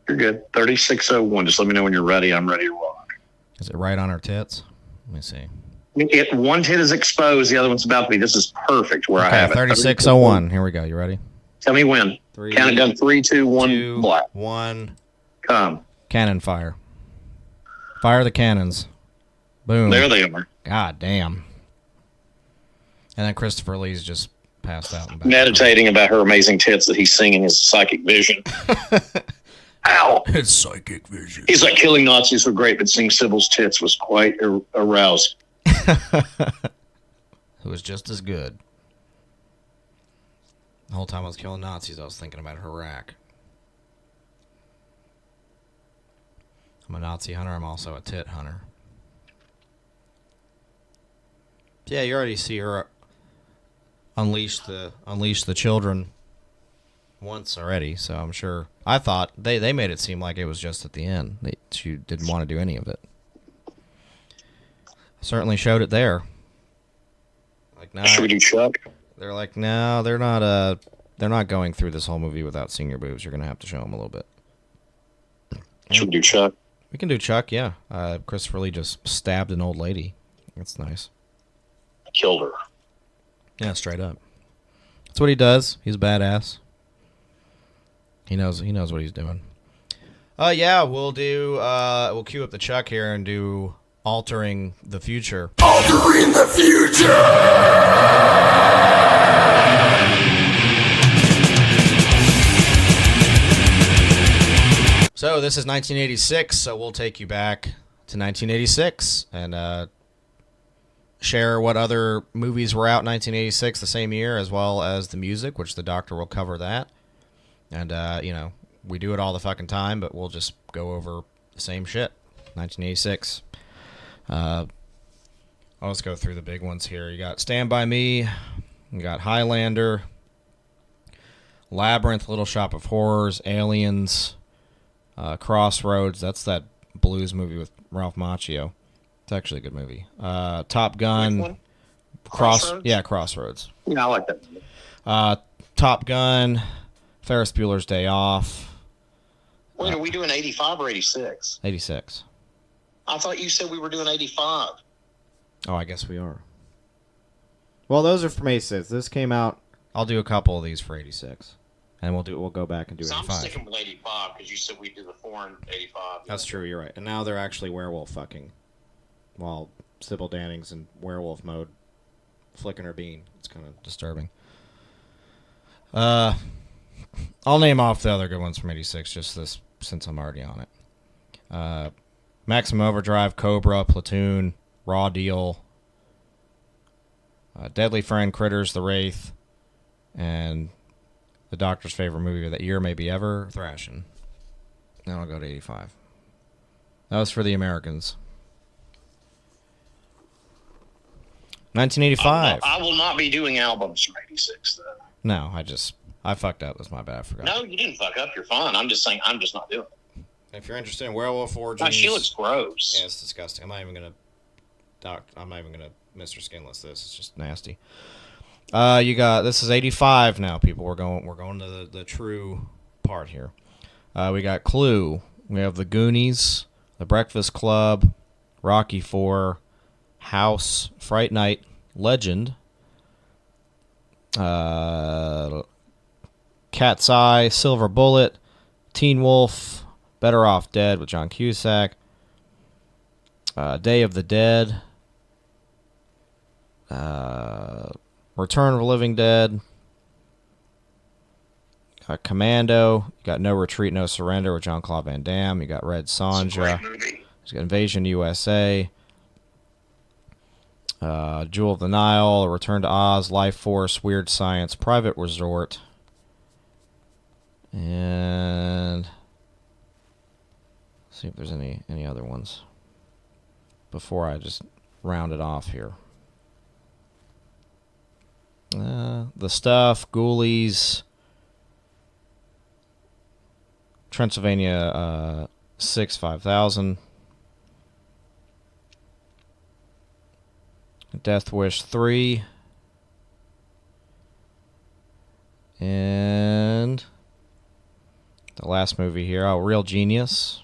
You're good. 3601. Just let me know when you're ready. I'm ready to rock. Is it right on her tits? Let me see. One tit is exposed. The other one's about to be. This is perfect where I have it. 3601. Here we go. You ready? Tell me when. Count it down. 3, 2, 1. Black. 1. Come. Cannon fire. Fire the cannons. Boom. There they are. God damn. And then Christopher Lee's just passed out. And back Meditating about her amazing tits that he's singing his psychic vision. Ow. It's psychic vision. He's like, killing Nazis were great, but seeing Sybil's tits was quite arousing. It was just as good. The whole time I was killing Nazis, I was thinking about Iraq. I'm a Nazi hunter. I'm also a tit hunter. Yeah, you already see her unleash the children once already. So I'm sure. I thought they made it seem like it was just at the end. She didn't want to do any of it. Certainly showed it there. Like now, should we do Chuck? They're like, no, they're not going through this whole movie without seeing your boobs. You're gonna have to show them a little bit. Should we do Chuck? We can do Chuck, yeah. Christopher Lee just stabbed an old lady. That's nice. Killed her. Yeah, straight up. That's what he does. He's a badass. He knows what he's doing. Yeah, we'll cue up the Chuck here and do Altering the Future. Altering the future! So this is 1986, so we'll take you back to 1986 and share what other movies were out in 1986 the same year, as well as the music, which the Doctor will cover that. And, we do it all the fucking time, but we'll just go over the same shit. 1986. I'll just go through the big ones here. You got Stand By Me. You got Highlander. Labyrinth, Little Shop of Horrors. Aliens. Crossroads. That's that blues movie with Ralph Macchio. It's actually a good movie. Top Gun. Which one? Crossroads? Yeah, Crossroads. Yeah, I like that movie. Top Gun. Ferris Bueller's Day Off. Wait, are we doing 85 or 86? 86. I thought you said we were doing 85. Oh, I guess we are. Well, those are from 86. This came out. I'll do a couple of these for 86. And we'll go back and do So 85. I'm sticking with 85 because you said we did the foreign 85. That's true, you're right. And now they're actually werewolf fucking. While Sybil Danning's in werewolf mode, flicking her bean. It's kind of disturbing. I'll name off the other good ones from 86, just this since I'm already on it. Maximum Overdrive, Cobra, Platoon, Raw Deal, Deadly Friend, Critters, The Wraith, and the Doctor's favorite movie of that year, maybe ever, Thrashing. Then I'll go to 85. That was for the Americans. 1985. I will not be doing albums from 86, though. No, I fucked up. That's my bad. I forgot. No, you didn't fuck up. You're fine. I'm just saying, I'm just not doing it. If you're interested in werewolf origins, God, she looks gross. yeah, it's disgusting. I'm not even gonna Mr. Skinless this. It's just nasty. You got this is 85 now, people. We're going to the true part here. We got Clue. We have The Goonies, The Breakfast Club, Rocky IV, House, Fright Night, Legend, Cat's Eye, Silver Bullet, Teen Wolf, Better Off Dead with John Cusack, Day of the Dead, Return of the Living Dead. Got Commando. You got No Retreat, No Surrender with Jean-Claude Van Damme. You got Red Sonja. You got Invasion USA. Jewel of the Nile. Return to Oz. Life Force. Weird Science. Private Resort. And see if there's any other ones before I just round it off here. The Stuff, Ghoulies, Transylvania 6 5000, Death Wish 3, and the last movie here, Real Genius,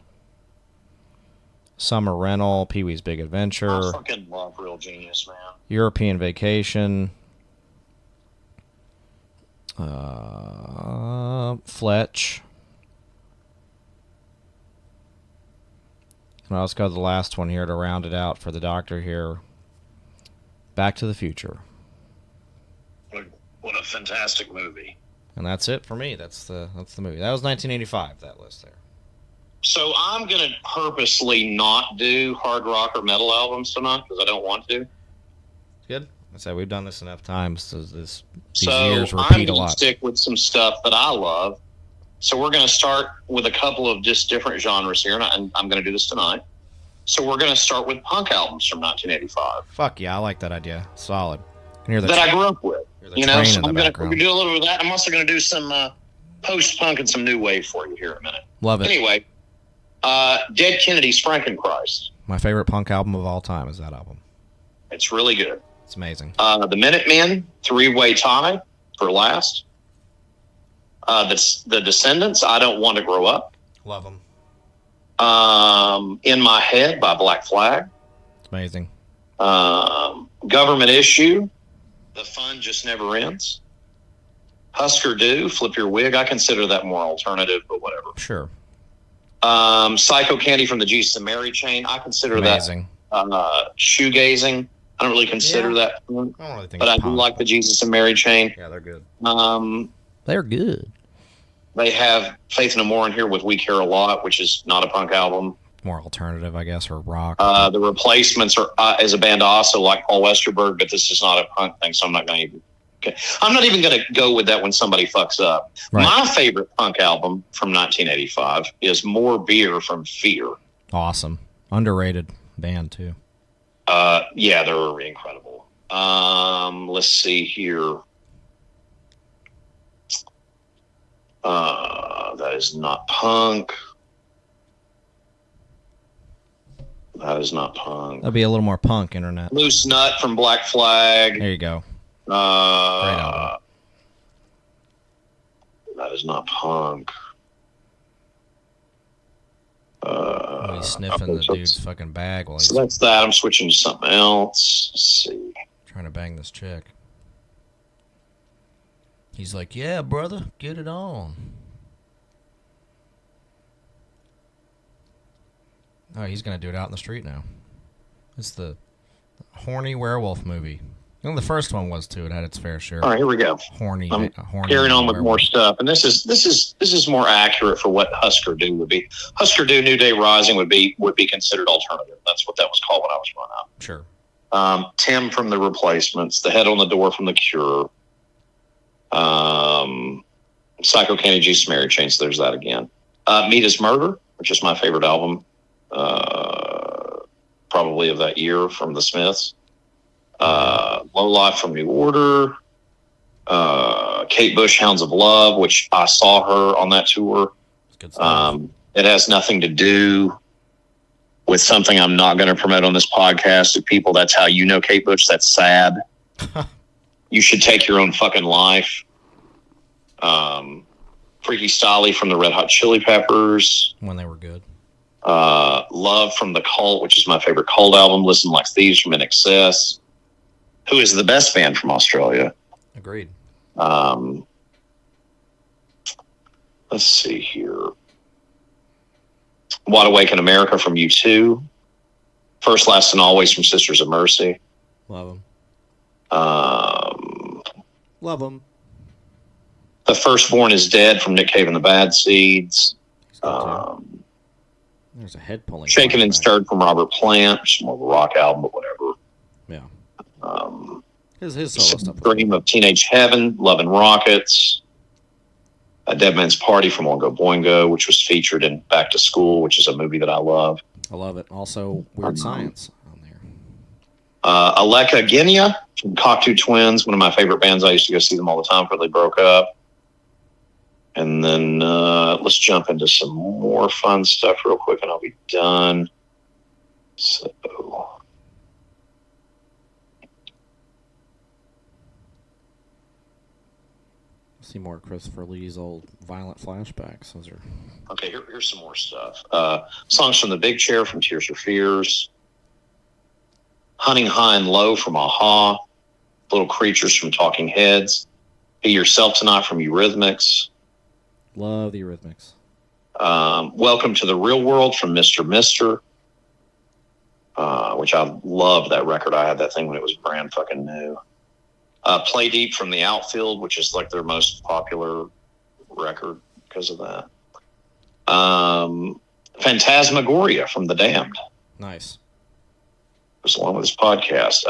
Summer Rental, Pee-wee's Big Adventure. I fucking love Real Genius, man. European Vacation, Fletch. And let's go to the last one here to round it out for the doctor here. Back to the Future. What a fantastic movie. And that's it for me. That's the movie. That was 1985, that list there. So I'm going to purposely not do hard rock or metal albums tonight because I don't want to. Good. I said we've done this enough times. So these So years I'm repeat a going to lot. stick with some stuff that I love. So we're going to start with a couple of just different genres here, and I'm going to do this tonight. So we're going to start with punk albums from 1985 Fuck yeah, I like that idea. Solid. And that I grew up with. Hear the You know, train so in the we're going background. to do a little bit of that. I'm also going to do some post-punk and some new wave for you here in a minute. Love it. Anyway, Dead Kennedys Frankenchrist. My favorite punk album of all time is that album. It's really good. It's amazing. The Minutemen, Three-Way Tie for last. The Descendants, I Don't Want to Grow Up. Love them. In My Head by Black Flag. It's amazing. Government Issue, The Fun Just Never Ends. Husker Du, Flip Your Wig. I consider that more alternative, but whatever. Sure. Psycho Candy from the Jesus and Mary Chain. I consider Amazing. that shoegazing. I don't really consider that, I don't really think but I it's do punk. like the Jesus and Mary Chain. Yeah, they're good. Um, They're good. They have Faith No More in here with We Care a Lot, which is not a punk album. More alternative, I guess, or rock. The Replacements are as a band also like Paul Westerberg, but this is not a punk thing, so I'm not going to even. Okay. I'm not even going to go with that when somebody fucks up. Right. My favorite punk album from 1985 is More Beer from Fear. Awesome. Underrated band, too. Yeah, they're incredible. Let's see here. That is not punk. That is not punk. That'd be a little more punk, internet. Loose Nut from Black Flag. There you go. Great album. That is not punk. He's sniffing the dude's fucking bag while he's So that's that. I'm switching to something else. Let's see. trying to bang this chick. He's like, yeah, brother, get it on. Oh, he's going to do it out in the street now. It's the horny werewolf movie. You know, the first one was, too. It had its fair share. All right, here we go. Horny Carrying on with werewolf. more stuff, and this is more accurate for what Husker Du would be. Husker Du, New Day Rising would be considered alternative. That's what that was called when I was growing up. Sure. Tim from the Replacements, The Head on the Door from The Cure, Psycho Candy, Jesus Mary Chain. So there's that again. Meat is Murder, which is my favorite album, probably of that year from the Smiths. Low Life from New Order. Kate Bush, Hounds of Love, which I saw her on that tour. It's good stuff. It has nothing to do with something I'm not going to promote on this podcast. To people, that's how you know Kate Bush. That's sad. You should take your own fucking life. Freaky Styley from the Red Hot Chili Peppers. When they were good. Love from The Cult, which is my favorite Cult album. Listen Like Thieves from In Excess, who is the best band from Australia. Agreed. Let's see here. Wide Awake in America from U2. First, Last, and Always from Sisters of Mercy. Love them. Love them. The Firstborn is Dead from Nick Cave and the Bad Seeds. There's a head pulling. Shaken and Stirred from Robert Plant, which is more of a rock album, but whatever. Yeah. His solo stuff. Dream of Teenage Heaven, Love and Rockets. A Dead Man's Party from Oingo Boingo, which was featured in Back to School, which is a movie that I love. I love it. Also, Weird Science on there. Aleka Genia from Cocteau Twins, one of my favorite bands. I used to go see them all the time before they broke up. And then let's jump into some more fun stuff real quick, and I'll be done. So, see more Christopher Lee's old violent flashbacks. Those are okay. Here's some more stuff. Songs from the Big Chair from Tears for Fears. Hunting High and Low from Aha. Little Creatures from Talking Heads. Be Yourself Tonight from Eurythmics. Love the Eurythmics. Welcome to the Real World from Mr. Mister, which I loved that record. I had that thing when it was brand fucking new. Play Deep from The Outfield, which is like their most popular record because of that. Phantasmagoria from The Damned. Nice. It was along with this podcast.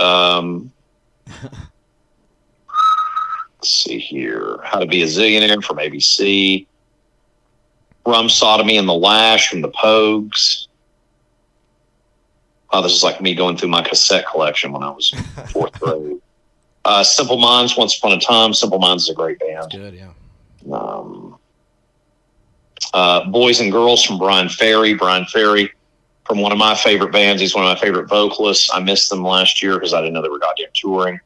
Let's see here. How to Be a Zillionaire from ABC. Rum Sodomy and the Lash from the Pogues. Oh, this is like me going through my cassette collection when I was fourth grade. Simple Minds, Once Upon a Time. Simple Minds is a great band. That's good, yeah. Boys and Girls from Brian Ferry. Brian Ferry, from one of my favorite bands. He's one of my favorite vocalists. I missed them last year because I didn't know they were goddamn touring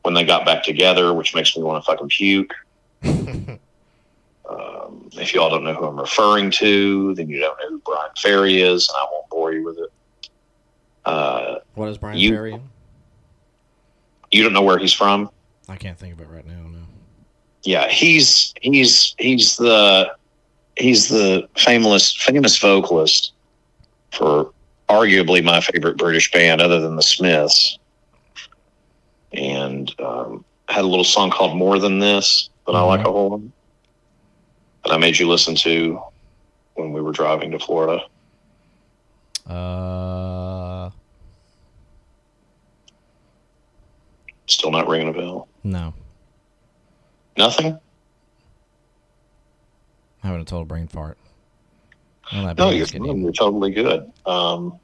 when they got back together, which makes me want to fucking puke. If you all don't know who I'm referring to, then you don't know who Brian Ferry is, and I won't bore you with it. What is Brian Ferry? You don't know where he's from? I can't think of it right now. No. Yeah, he's the famous vocalist for arguably my favorite British band, other than the Smiths, and had a little song called "More Than This" that I like a whole lot. That I made you listen to when we were driving to Florida. Still not ringing a bell? No. Nothing? Having a total brain fart. No, you're totally good. I'm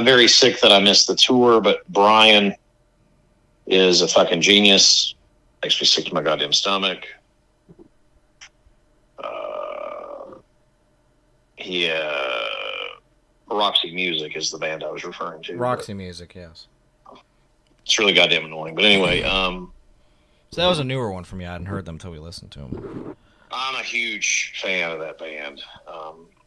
very sick that I missed the tour, but Brian is a fucking genius. Makes me sick to my goddamn stomach. Roxy Music is the band I was referring to. Roxy Music, yes. It's really goddamn annoying. But anyway, so that was a newer one for me. I hadn't heard them until we listened to them. I'm a huge fan of that band.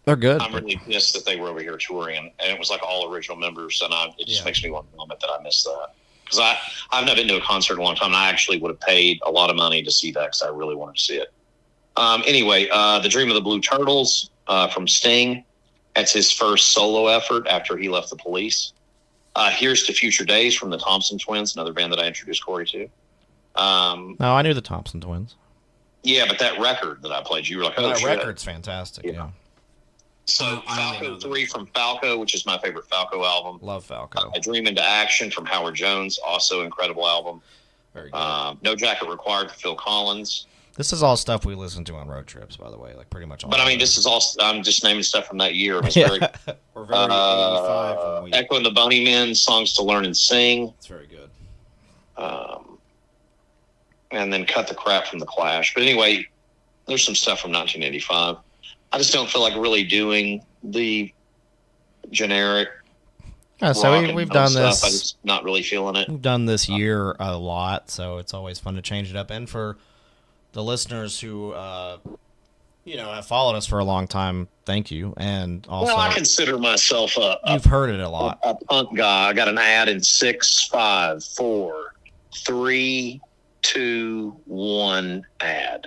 They're good. I'm really pissed that they were over here touring, and it was like all original members, and it just makes me want to vomit that I missed that. Because I've not been to a concert in a long time, and I actually would have paid a lot of money to see that because I really wanted to see it. Anyway, The Dream of the Blue Turtles from Sting. That's his first solo effort after he left the Police. Here's to Future Days from the Thompson Twins, another band that I introduced Corey to. No, I knew the Thompson Twins. Yeah, but that record that I played, you were like, oh, that shit. record's fantastic, yeah. So Falco 3 from Falco, which is my favorite Falco album. Love Falco. A Dream into Action from Howard Jones, also incredible album. Very good. No Jacket Required for Phil Collins. This is all stuff we listen to on road trips, by the way, like pretty much all. But I mean, this is all. I'm just naming stuff from that year. It's We're very, very 85 when we... Echo and the Bunnymen, Songs to Learn and Sing. It's very good. And then Cut the Crap from the Clash. But anyway, there's some stuff from 1985. I just don't feel like really doing the generic. Yeah, so we've done this. I'm just not really feeling it. We've done this year a lot, so it's always fun to change it up. And for the listeners who, have followed us for a long time, thank you. And also, I consider myself you've heard it a lot. A punk guy. I got an ad in 6, 5, 4, 3, 2, 1 ad.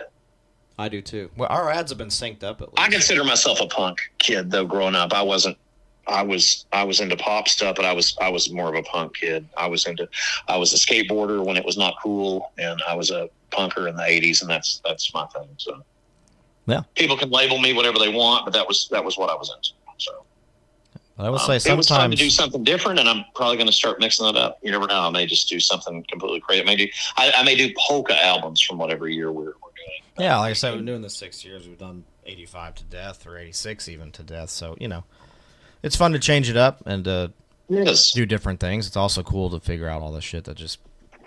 I do too. Well, our ads have been synced up at least. I consider myself a punk kid, though. Growing up, I wasn't, I was into pop stuff, but I was more of a punk kid. I was a skateboarder when it was not cool, and I was a punker in the 80s, and that's my thing. So Yeah. people can label me whatever they want, but that was what I was into. So I will say it was time to sometimes do something different, and I'm probably going to start mixing it up. You never know. I may just do something completely crazy. I may do polka albums from whatever year we're doing. Yeah, like I said, we've been doing this 6 years. We've done 85 to death or 86 even to death. So, it's fun to change it up and Yes. do different things. It's also cool to figure out all the shit that just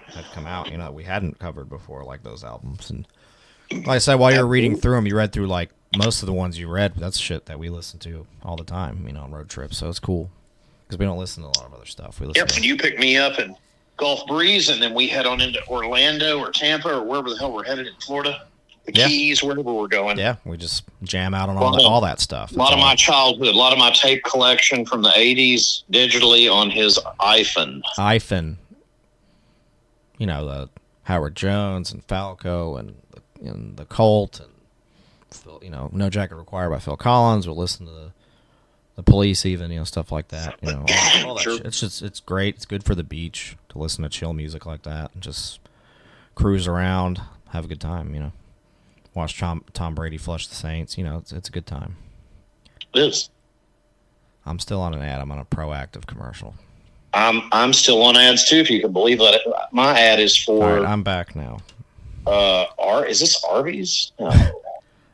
had come out, we hadn't covered before, like those albums. And like I said, while you were reading through them, you read through like most of the ones you read. That's shit that we listen to all the time, on road trips. So it's cool because we don't listen to a lot of other stuff. We listen Yep, and you pick me up in Gulf Breeze, and then we head on into Orlando or Tampa or wherever the hell we're headed in Florida. The Keys, wherever we're going. Yeah, we just jam out on all that stuff. A lot of my childhood, a lot of my tape collection from the 80s digitally on his iPhone. The Howard Jones and Falco and the Cult and No Jacket Required by Phil Collins. We'll listen to the Police even, stuff like that. All that Sure. shit. It's great. It's good for the beach to listen to chill music like that and just cruise around, have a good time, Watch Tom Brady flush the Saints. It's a good time. It is. I'm still on an ad. I'm on a Proactive commercial. I'm still on ads too, if you can believe that. My ad is for. All right, I'm back now. Is this Arby's? No.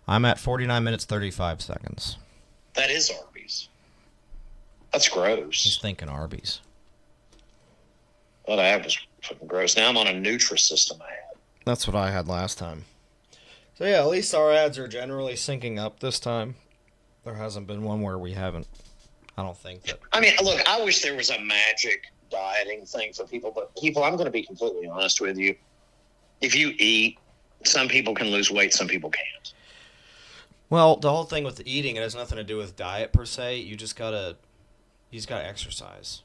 I'm at 49 minutes 35 seconds. That is Arby's. That's gross. He's thinking Arby's. That ad was fucking gross. Now I'm on a Nutrisystem ad. That's what I had last time. So yeah, at least our ads are generally syncing up this time. There hasn't been one where we haven't. I don't think that. I mean, look, I wish there was a magic dieting thing for people, but I'm going to be completely honest with you. If you eat, some people can lose weight, some people can't. Well, the whole thing with the eating, it has nothing to do with diet per se. You just gotta exercise.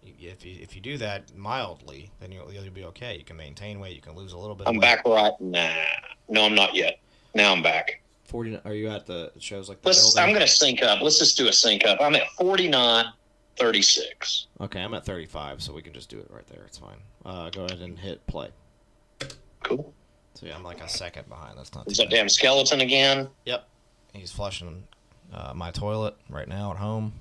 If you do that mildly, then you'll be okay. You can maintain weight. You can lose a little bit. I'm back right now. No, I'm not yet. Now I'm back. 40. Are you at the shows like? I'm going to sync up. Let's just do a sync up. I'm at 49.36. Okay, I'm at 35, so we can just do it right there. It's fine. Go ahead and hit play. Cool. So yeah, I'm like a second behind. That's not. Is that damn skeleton again? Yep. He's flushing my toilet right now at home.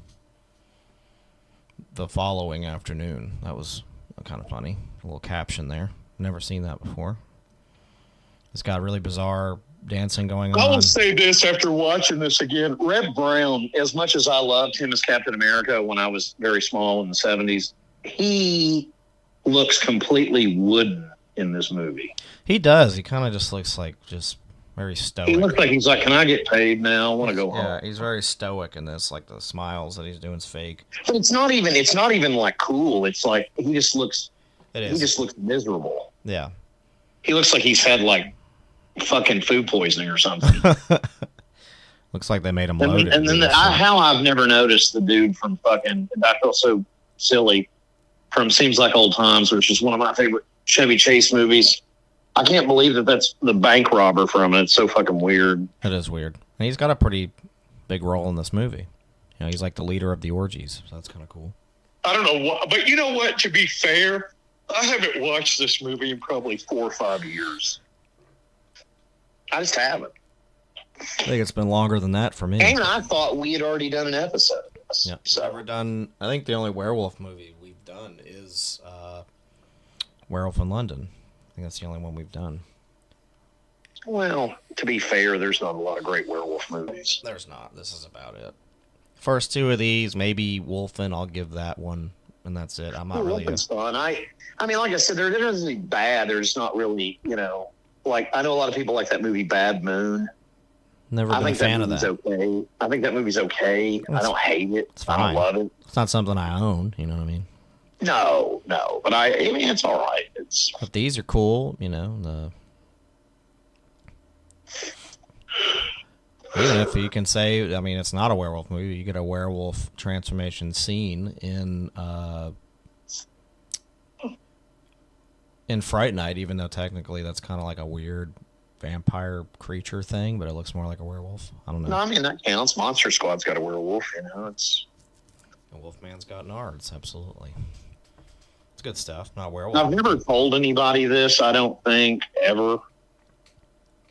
The following afternoon. That was kind of funny. A little caption there. Never seen that before. It's got really bizarre dancing going on. I will say this after watching this again. Red Brown, as much as I loved him as Captain America when I was very small in the 70s, he looks completely wooden in this movie. He does. He kind of just looks like just very stoic. He looks like he's like, can I get paid now? I want to go home. Yeah, he's very stoic in this. Like the smiles that he's doing is fake. But it's not even like cool. It's like he just looks miserable. Yeah. He looks like he's had like fucking food poisoning or something. Looks like they made him loaded. And then how I've never noticed the dude from fucking, I feel so silly, from Seems Like Old Times, which is one of my favorite Chevy Chase movies. I can't believe that's the bank robber from it. It's so fucking weird. It is weird. And he's got a pretty big role in this movie. He's like the leader of the orgies, so that's kind of cool. I don't know what, but you know what? To be fair, I haven't watched this movie in probably 4 or 5 years. I just haven't. I think it's been longer than that for me. And I thought we had already done an episode of this. Yeah. So. Never done. I think the only werewolf movie we've done is Werewolf in London. I think that's the only one we've done. Well, to be fair, there's not a lot of great werewolf movies. There's not. This is about it. First two of these, maybe Wolfen, I'll give that one, and that's it. I'm not really. Wolfen's fun. I mean, like I said, they're not really bad. They're just not really, like I know a lot of people like that movie Bad Moon. Never been a fan of that. Okay. I think that movie's okay. I don't hate it. It's fine. I don't love it. It's not something I own. You know what I mean? No. But I mean, it's all right. But these are cool. Even if you can say, I mean, it's not a werewolf movie. You get a werewolf transformation scene in Fright Night, even though technically that's kind of like a weird vampire creature thing, but it looks more like a werewolf. I don't know. No, I mean, that counts. Monster Squad's got a werewolf, It's And Wolfman's got nards, absolutely. It's good stuff. Not Werewolf. I've never told anybody this, I don't think, ever.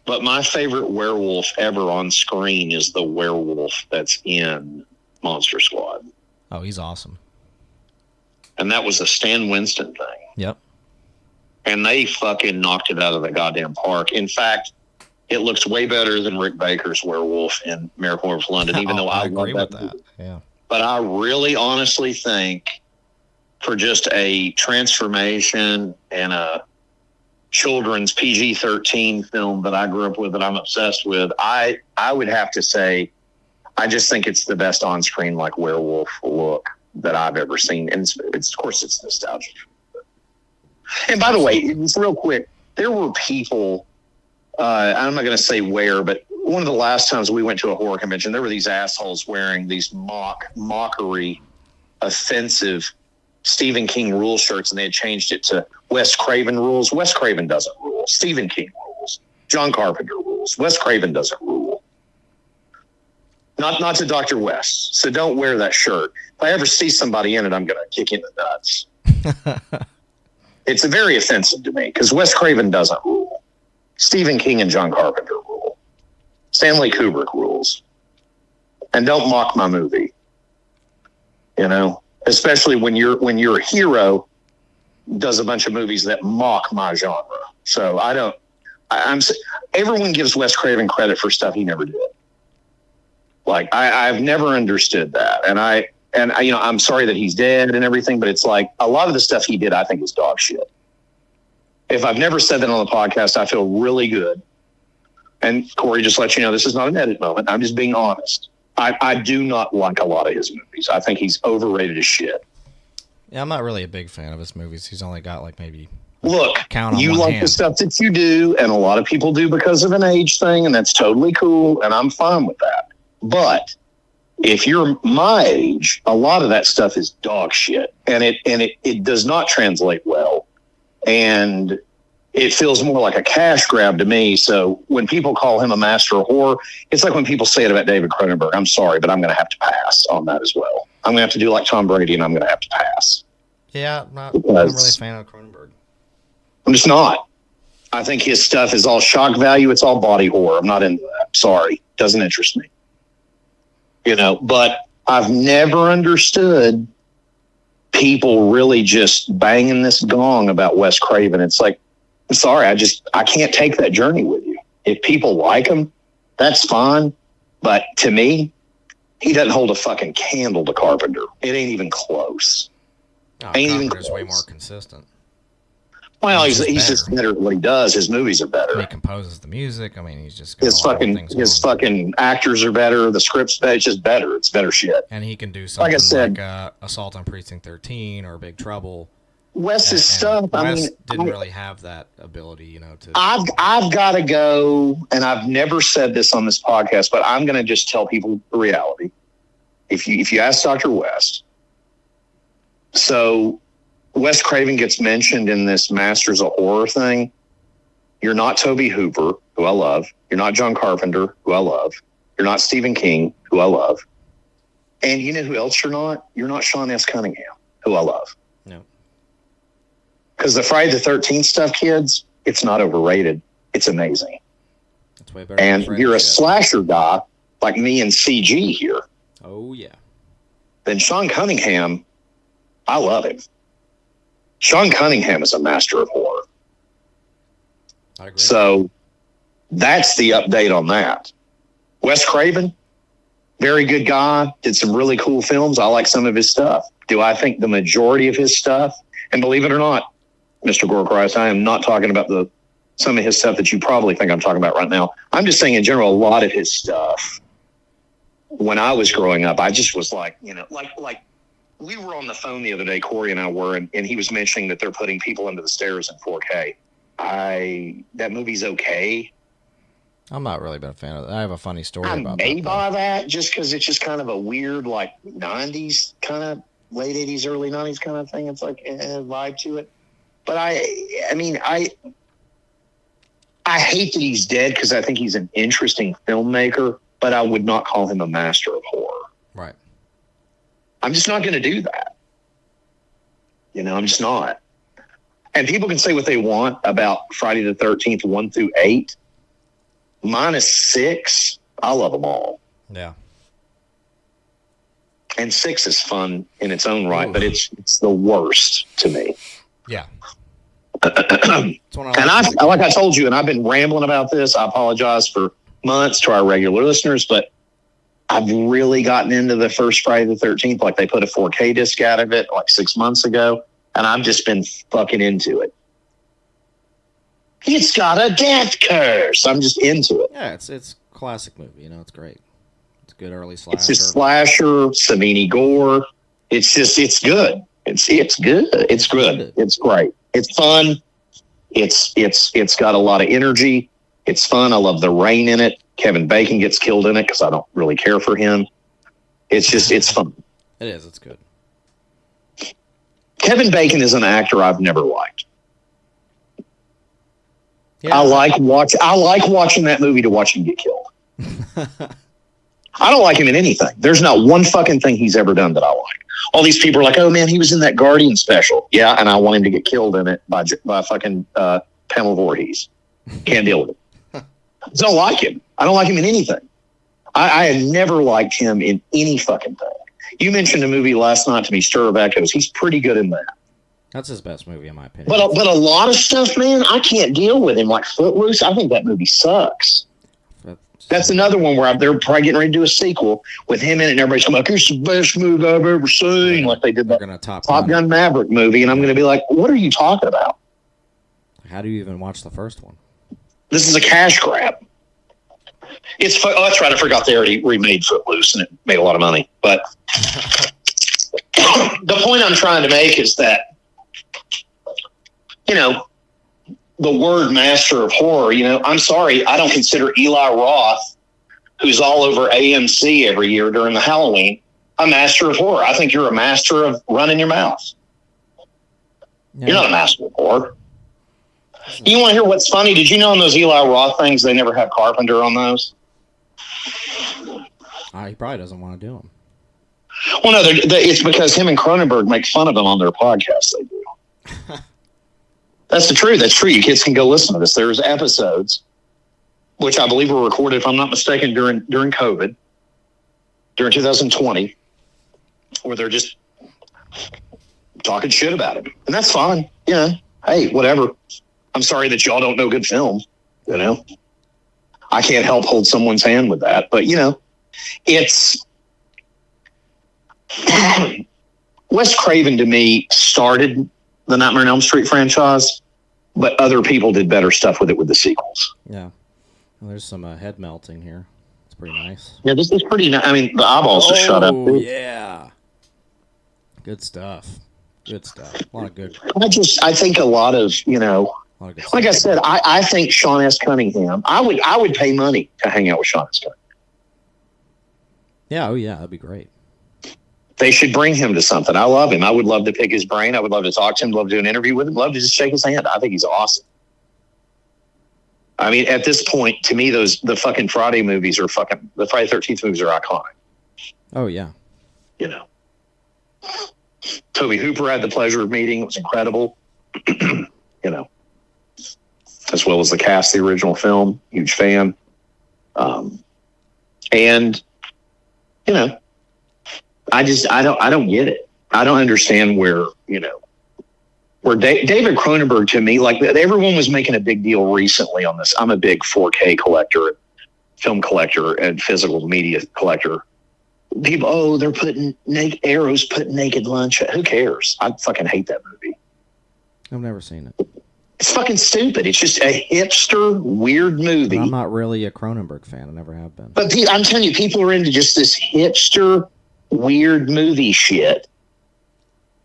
But my favorite werewolf ever on screen is the werewolf that's in Monster Squad. Oh, he's awesome. And that was a Stan Winston thing. Yep. And they fucking knocked it out of the goddamn park. In fact, it looks way better than Rick Baker's werewolf in Miracle of London, even though I agree love with that. that. Yeah. But I really honestly think for just a transformation and a children's PG-13 film that I grew up with that I'm obsessed with, I would have to say I just think it's the best on-screen like werewolf look that I've ever seen. And it's of course it's nostalgic. And by the way, it's real quick, there were people, I'm not going to say where, but one of the last times we went to a horror convention, there were these assholes wearing these mockery, offensive Stephen King rule shirts, and they had changed it to Wes Craven rules. Wes Craven doesn't rule. Stephen King rules. John Carpenter rules. Wes Craven doesn't rule. Not to Dr. West. So don't wear that shirt. If I ever see somebody in it, I'm going to kick you in the nuts. It's very offensive to me because Wes Craven doesn't rule. Stephen King and John Carpenter rule. Stanley Kubrick rules. And don't mock my movie. You know, especially when your hero does a bunch of movies that mock my genre. So everyone gives Wes Craven credit for stuff he never did. Like I've never understood that. And you know, I'm sorry that he's dead and everything, but it's like a lot of the stuff he did, I think is dog shit. If I've never said that on the podcast, I feel really good. And Corey, just let you know, this is not an edit moment. I'm just being honest. I do not like a lot of his movies. I think he's overrated as shit. Yeah, I'm not really a big fan of his movies. He's only got like maybe count on you one like hand. The stuff that you do, and a lot of people do because of an age thing, and that's totally cool, and I'm fine with that. But if you're my age, a lot of that stuff is dog shit, and it does not translate well, and it feels more like a cash grab to me. So when people call him a master of horror, it's like when people say it about David Cronenberg. I'm sorry, but I'm going to have to pass on that as well. I'm going to have to do like Tom Brady, and I'm going to have to pass. Yeah, I'm not really a fan of Cronenberg. I'm just not. I think his stuff is all shock value. It's all body horror. I'm not into that. Sorry. Doesn't interest me. You know, but I've never understood people really just banging this gong about Wes Craven. It's like, I'm sorry, I can't take that journey with you. If people like him, that's fine. But to me, he doesn't hold a fucking candle to Carpenter. It ain't even close. Oh, Ain't even Carpenter's way close. more consistent. Well, he's just better at what he does. His movies are better. He composes the music. I mean, he's just got a lot of things his going. fucking actors are better. The script's better. It's just better. It's better shit. And he can do something Like I said, Assault on Precinct 13 or Big Trouble. Wes's stuff. I Wes mean, didn't really have that ability, you know. To I've got to go, and I've never said this on this podcast, but I'm going to just tell people the reality. If you ask Dr. West, so Wes Craven gets mentioned in this Masters of Horror thing. You're not Tobe Hooper, who I love. You're not John Carpenter, who I love. You're not Stephen King, who I love. And you know who else you're not? You're not Sean S. Cunningham, who I love. no. Because the Friday the 13th stuff, kids, it's not overrated. It's amazing. It's way better. And than you're a shit. slasher guy like me and CG here. Oh yeah. Then Sean Cunningham, I love him. Sean Cunningham is a master of horror. I agree. So that's the update on that. Wes Craven, very good guy, did some really cool films. I like some of his stuff. Do I think the majority of his stuff, and believe it or not, Mr. Gorkreis, I am not talking about some of his stuff that you probably think I'm talking about right now. I'm just saying in general, a lot of his stuff, when I was growing up, I just was like, you know, like we were on the phone the other day, Corey and I were, and he was mentioning that they're putting People Under the Stairs in 4K. That movie's okay. I'm not really been a fan of that. I have a funny story I about may that. buy that just because it's just kind of a weird, like 90s kind of late 80s, early 90s kind of thing. It's like a vibe to it. But I mean, I hate that he's dead because I think he's an interesting filmmaker, but I would not call him a master of horror. Right. I'm just not going to do that. I'm just not. And people can say what they want about Friday the 13th, 1 through 8. Minus 6, I love them all. Yeah. And 6 is fun in its own right, but it's the worst to me. Yeah. And like I told you, and I've been rambling about this. I apologize for months to our regular listeners, but I've really gotten into the first Friday the 13th. Like, they put a 4K disc out of it like 6 months ago, and I've just been fucking into it. It's got a death curse. I'm just into it. Yeah, it's a classic movie. It's great. It's a good early slasher. It's just slasher, Savini gore. It's good. It's good. It's good. It's great. It's fun. It's got a lot of energy. It's fun. I love the rain in it. Kevin Bacon gets killed in it because I don't really care for him. It's fun. It is. It's good. Kevin Bacon is an actor I've never liked. Yeah. I like watching that movie to watch him get killed. I don't like him in anything. There's not one fucking thing he's ever done that I like. All these people are like, oh man, he was in that Guardian special. Yeah, and I want him to get killed in it by fucking Pamela Voorhees. Can't deal with it. I don't like him. I don't like him in anything. I have never liked him in any fucking thing. You mentioned a movie last night to me, Stir of Echoes. He's pretty good in that. That's his best movie, in my opinion. But a lot of stuff, man, I can't deal with him. Like Footloose, I think that movie sucks. That's another one where they're probably getting ready to do a sequel with him in it, and everybody's talking like, it's the best movie I've ever seen. Like they did that Top Gun Maverick movie, and I'm going to be like, what are you talking about? How do you even watch the first one? This is a cash grab. Oh, that's right. I forgot they already remade Footloose, and it made a lot of money. But the point I'm trying to make is that, the word master of horror, I'm sorry, I don't consider Eli Roth, who's all over AMC every year during the Halloween, a master of horror. I think you're a master of running your mouth. Yeah. You're not a master of horror. You want to hear what's funny? Did you know on those Eli Roth things, they never have Carpenter on those? He probably doesn't want to do them. Well, no, it's because him and Cronenberg make fun of them on their podcast. They do. That's the truth. That's true. You kids can go listen to this. There's episodes, which I believe were recorded, if I'm not mistaken, during COVID, during 2020, where they're just talking shit about him. And that's fine. Hey, whatever. I'm sorry that y'all don't know good film. I can't help hold someone's hand with that. But, it's... Wes Craven, to me, started the Nightmare on Elm Street franchise, but other people did better stuff with it with the sequels. Yeah. Well, there's some head melting here. It's pretty nice. Yeah, this is pretty nice. I mean, the eyeballs just shut up. Oh, yeah. Good stuff. Good stuff. A lot of good. I think a lot of, like I said, I think Sean S. Cunningham, I would pay money to hang out with Sean S. Cunningham. Yeah, oh yeah, that'd be great. They should bring him to something. I love him. I would love to pick his brain. I would love to talk to him, love to do an interview with him, love to just shake his hand. I think he's awesome. I mean, at this point, to me, the fucking Friday movies the Friday the 13th movies are iconic. Oh, yeah. Toby Hooper I had the pleasure of meeting. It was incredible. As well as the cast of the original film. Huge fan. And, I don't get it. I don't understand where David Cronenberg, to me, like everyone was making a big deal recently on this. I'm a big 4K collector, film collector, and physical media collector. People, they're putting arrows, putting naked lunch. Who cares? I fucking hate that movie. I've never seen it. It's fucking stupid. It's just a hipster, weird movie. But I'm not really a Cronenberg fan. I never have been. But I'm telling you, people are into just this hipster, weird movie shit.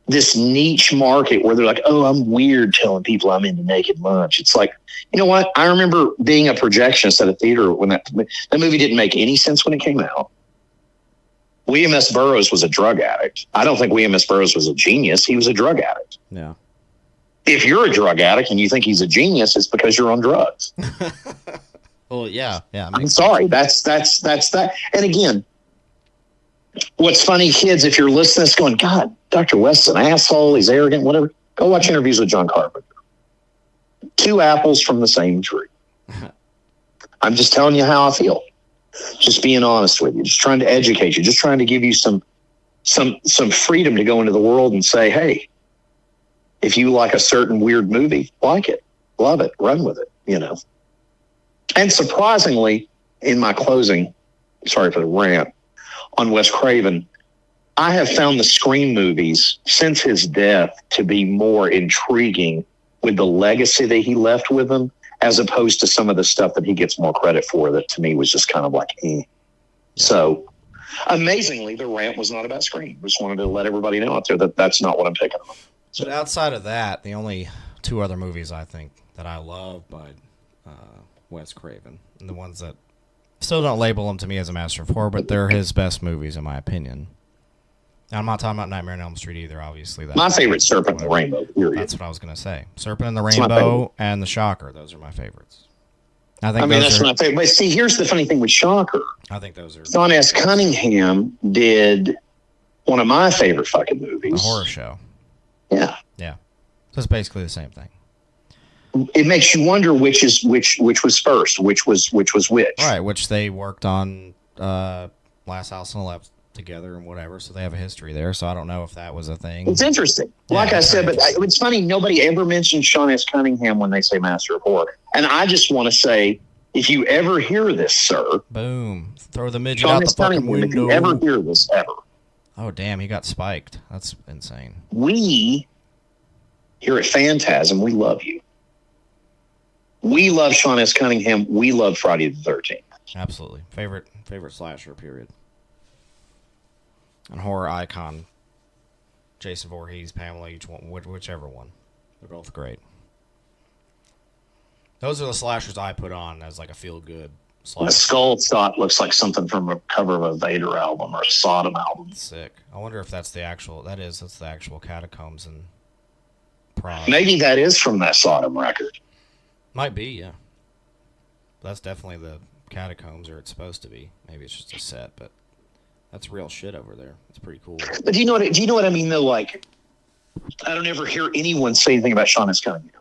This niche market where they're like, oh, I'm weird telling people I'm into naked lunch. It's like, you know what? I remember being a projectionist at a theater when that movie didn't make any sense when it came out. William S. Burroughs was a drug addict. I don't think William S. Burroughs was a genius. He was a drug addict. Yeah. If you're a drug addict and you think he's a genius, it's because you're on drugs. Well, yeah. I'm sorry. That's that. And again, What's funny, kids, if you're listening to this going, God, Dr. West's an asshole, he's arrogant, whatever, go watch interviews with John Carpenter. 2 apples from the same tree. I'm just telling you how I feel. Just being honest with you, just trying to educate you, just trying to give you some freedom to go into the world and say, hey, if you like a certain weird movie, like it, love it, run with it, you know. And surprisingly, in my closing, sorry for the rant, on Wes Craven, I have found the Scream movies since his death to be more intriguing with the legacy that he left with them, as opposed to some of the stuff that he gets more credit for that to me was just kind of like, eh. Yeah. So amazingly, the rant was not about Scream. Just wanted to let everybody know out there that that's not what I'm picking on. But outside of that, the only 2 other movies I think that I love by Wes Craven, and the ones that still don't label them to me as a master of horror, but they're his best movies in my opinion. Now, I'm not talking about Nightmare on Elm Street either, obviously. My favorite, Serpent in the Rainbow, period. That's what I was going to say. Serpent in the Rainbow and The Shocker. Those are my favorites. I mean, that's my favorite. But see, here's the funny thing with Shocker. I think those are... John S. Cunningham did one of my favorite fucking movies. The Horror Show. Yeah. Yeah. So it's basically the same thing. It makes you wonder which was first, which was which. Right, which they worked on Last House on the Left together and whatever, so they have a history there. So I don't know if that was a thing. It's interesting. Yeah, like I said, but it's funny, nobody ever mentions Sean S. Cunningham when they say Master of Horror. And I just want to say, if you ever hear this, sir, boom, throw the midget Sean out the S. fucking Cunningham, window. if you ever hear this, ever. Oh, damn, he got spiked. That's insane. We, here at Phantasm, we love you. We love Sean S. Cunningham. We love Friday the 13th. Absolutely. Favorite slasher, period. And horror icon. Jason Voorhees, Pamela, each one, whichever one. They're both great. Those are the slashers I put on as like a feel-good slasher. The skull shot looks like something from a cover of a Vader album or a Sodom album. Sick. I wonder if that's the actual Catacombs and Prague. Maybe that is from that Sodom record. Might be, yeah. That's definitely the Catacombs, or it's supposed to be. Maybe it's just a set, but that's real shit over there. It's pretty cool. But do you know what I mean though? Like, I don't ever hear anyone say anything about Sean S. Cunningham.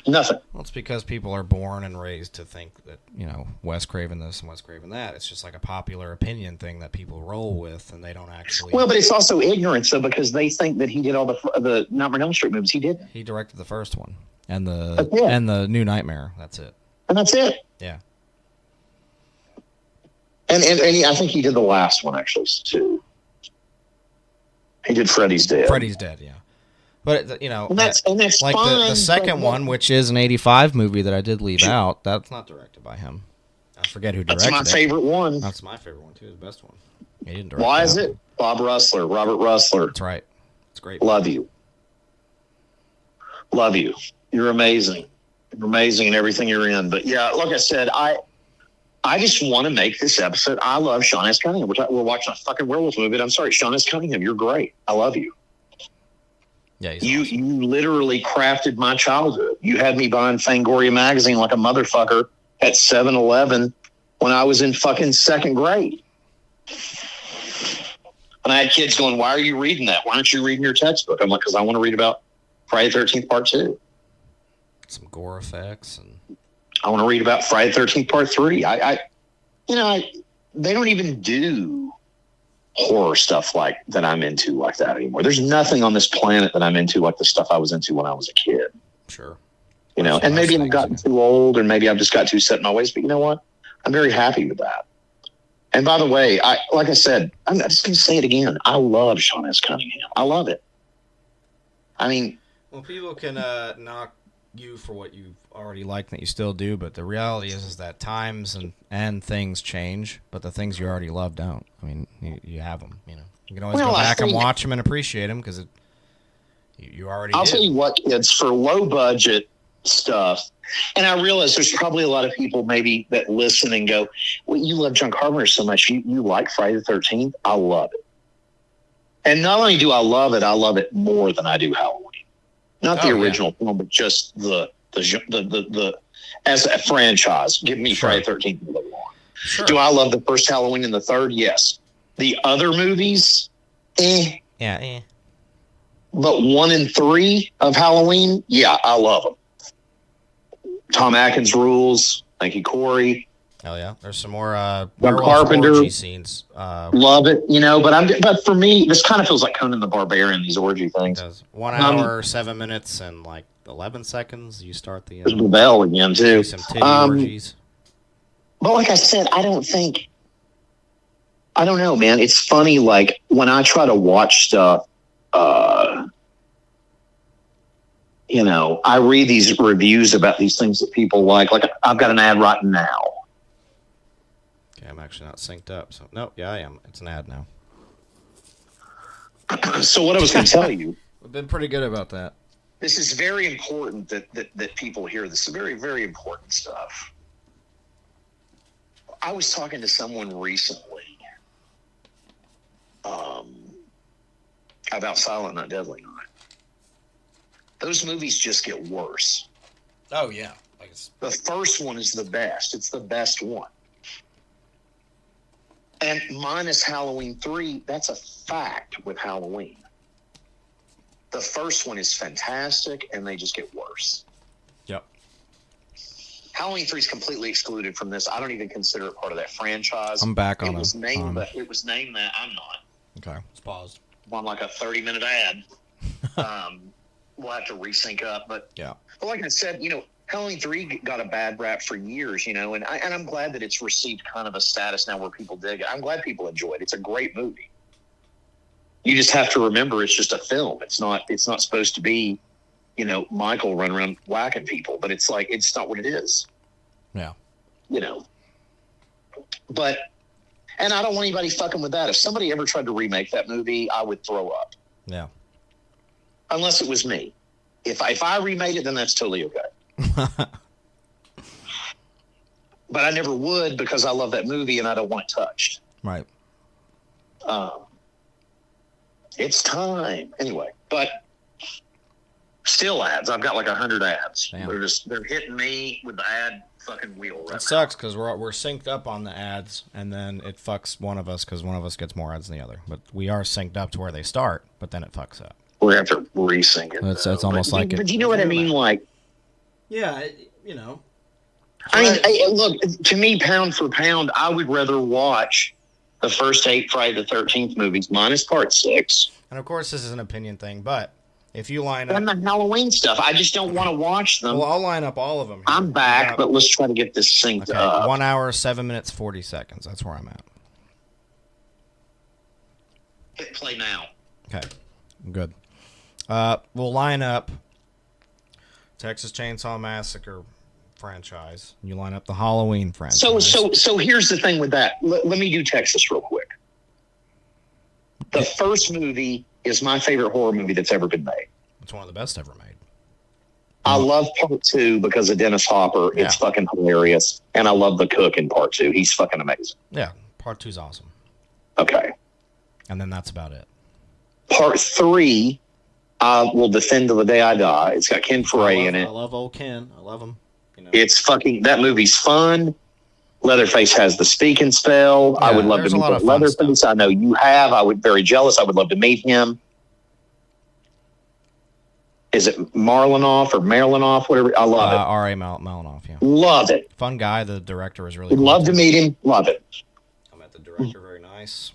Nothing. Well, it's because people are born and raised to think that, you know, Wes Craven this and Wes Craven that. It's just like a popular opinion thing that people roll with, and they don't actually... Well, but it's also ignorance, though, because they think that he did all the Nightmare on Elm Street movies. He didn't. He directed the first one. And the New Nightmare. That's it. And that's it. Yeah. And I think he did the last one, actually, too. He did Freddy's Dead. Freddy's Dead, yeah. But, you know, and that's like fine, the second one, which is an 85 movie that I did leave out, that's not directed by him. I forget who directed it. That's my favorite one. That's my favorite one, too. The best one. He didn't direct Why that is it? Bob Russler, Robert Russler. That's right. It's great. Love you. Love you. You're amazing. You're amazing in everything you're in. But, yeah, like I said, I just want to make this episode. I love Sean S. Cunningham. We're watching a fucking werewolf movie. I'm sorry, Sean S. Cunningham, you're great. I love you. Yeah, you literally crafted my childhood. You had me buying Fangoria magazine like a motherfucker at 7-Eleven when I was in fucking second grade. And I had kids going, why are you reading that? Why aren't you reading your textbook? I'm like, because I want to read about Friday the 13th Part 2. Some gore effects. And I want to read about Friday the 13th Part 3. They don't even do horror stuff like that I'm into like that anymore. There's nothing on this planet that I'm into like the stuff I was into when I was a kid. Sure. You know, and maybe I've gotten too old, or maybe I've just got too set in my ways, but you know what? I'm very happy with that. And by the way, like I said, I'm just going to say it again. I love Sean S. Cunningham. I love it. I mean... Well, people can knock you for what you already like that you still do, but the reality is that times and things change, but the things you already love don't. I mean, you have them, you know. You can always go back and watch them and appreciate them because you already I'll did. tell you what, kids, for low-budget stuff, and I realize there's probably a lot of people maybe that listen and go, well, you love John Carpenter so much, you like Friday the 13th? I love it. And not only do I love it more than I do Halloween. Not the original film, but just the as a franchise. Give me Friday the 13th. Sure. Do I love the first Halloween and the third? Yes. The other movies, Yeah, eh. But 1 and 3 of Halloween, yeah, I love them. Tom Atkins rules. Thank you, Corey. Hell yeah. There's some more Carpenter. werewolf orgy scenes. Love it, but for me, this kind of feels like Conan the Barbarian, these orgy things. It does. 1 hour, 7 minutes, and like 11 seconds. You start the There's the bell again, too. some titty orgies. But like I said, I don't know, man. It's funny, like, when I try to watch stuff, I read these reviews about these things that people like. Like, I've got an ad right now. Okay, I'm actually not synced up. So no, yeah, I am. It's an ad now. So what I was going to tell you, We've been pretty good about that. this is very important that people hear. This is very, very important stuff. I was talking to someone recently about Silent Night, Deadly Night. Those movies just get worse. Oh yeah, like it's The first one is the best. It's the best one. And minus Halloween 3, that's a fact with Halloween. The first one is fantastic, and they just get worse. yep. Halloween 3 is completely excluded from this. I don't even consider it part of that franchise. I'm back on it was it. named that. It was named that. I'm not. Okay, it's paused. I'm on like a 30-minute ad. We'll have to resync up, but Yeah. like I said, Halloween 3 got a bad rap for years, and I'm glad that it's received kind of a status now where people dig it. I'm glad people enjoy it. It's a great movie. You just have to remember it's just a film. It's not supposed to be, Michael running around whacking people, but it's not what it is. Yeah. But, and I don't want anybody fucking with that. If somebody ever tried to remake that movie, I would throw up. Yeah. Unless it was me. If I remade it, then that's totally okay. But I never would because I love that movie and I don't want it touched. Right. It's time. Anyway, but still ads. I've got like 100 ads. Damn. They're hitting me with the ad fucking wheel right It now. sucks because we're synced up on the ads, and then it fucks one of us because one of us gets more ads than the other. But we are synced up to where they start, but then it fucks up. We have to resync it. It's though. almost like it. But you know what I mean? Like, Yeah, I mean, look, to me, pound for pound, I would rather watch the first 8 Friday the 13th movies minus part 6 And of course, this is an opinion thing, but if you line up, and the Halloween stuff. I just don't want to watch them. well, I'll line up all of them. Here. I'm back, Yeah. but let's try to get this synced Okay, up. 1 hour, 7 minutes, 40 seconds. That's where I'm at. Hit play now. Okay, good. We'll line up Texas Chainsaw Massacre franchise. You line up the Halloween franchise. So here's the thing with that. Let me do Texas real quick. The first movie is my favorite horror movie that's ever been made. It's one of the best ever made. I love part 2 because of Dennis Hopper. Yeah. It's fucking hilarious. And I love the cook in part 2. He's fucking amazing. Yeah, part 2's awesome. Okay. And then that's about it. Part 3, I will defend to the day I die. It's got Ken Foray in I it. love old Ken. I love him. It's fucking, that movie's fun. Leatherface has the speaking spell. Yeah, I would love there's to a meet lot of fun Leatherface. I know you have. I would very jealous. I would love to meet him. Is it Marlinoff or Marilinoff? Whatever. I love it. R.A. Malinoff, yeah. Love it. Fun guy. The director was really Would cool, love to too. meet him. Love it. I met the director. Very nice.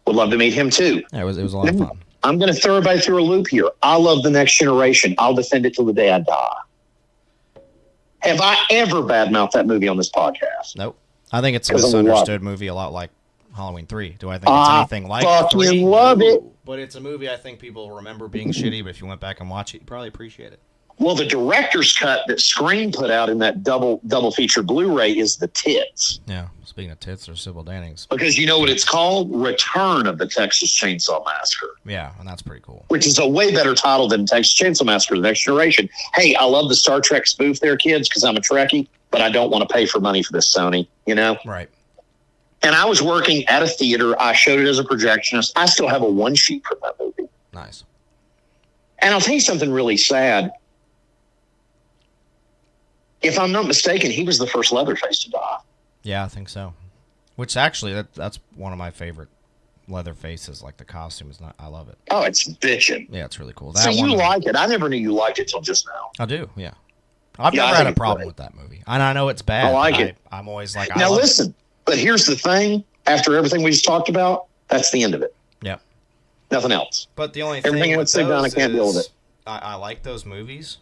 Would love to meet him too. Yeah, it was a lot of fun. I'm going to throw everybody through a loop here. I love The Next Generation. I'll defend it till the day I die. Have I ever badmouthed that movie on this podcast? Nope. I think it's a 'Cause I love misunderstood movie, a lot like Halloween 3. Do I think it's I anything like fucking 3? love it. But it's a movie I think people remember being shitty, but if you went back and watch it, you'd probably appreciate it. Well, the director's cut that Scream put out in that double feature Blu-ray is the tits. Yeah. Speaking of tits, there's Sybil Dannings. Because you know what it's called? Return of the Texas Chainsaw Massacre, Yeah, and that's pretty cool. which is a way better title than Texas Chainsaw Massacre: The Next Generation. Hey, I love the Star Trek spoof there, kids, because I'm a Trekkie, but I don't want to pay for money for this, Sony, Right. And I was working at a theater. I showed it as a projectionist. I still have a one sheet from that movie. Nice. And I'll tell you something really sad. If I'm not mistaken, he was the first Leatherface to die. Yeah, I think so. Which actually, that's one of my favorite Leatherface is like the costume is not. I love it. Oh, it's bitchin'. Yeah, it's really cool. So That you one, like it? I never knew you liked it till just now. I do. Yeah, I've Yeah, I never had think a it's problem great. with that movie, and I know it's bad. I like but it. I'm always like, Now listen, but here's the thing. After everything we just talked about, that's the end of it. Yeah. Nothing else. But the only Everything thing with else they've done, I those can't deal with is it. I like those movies,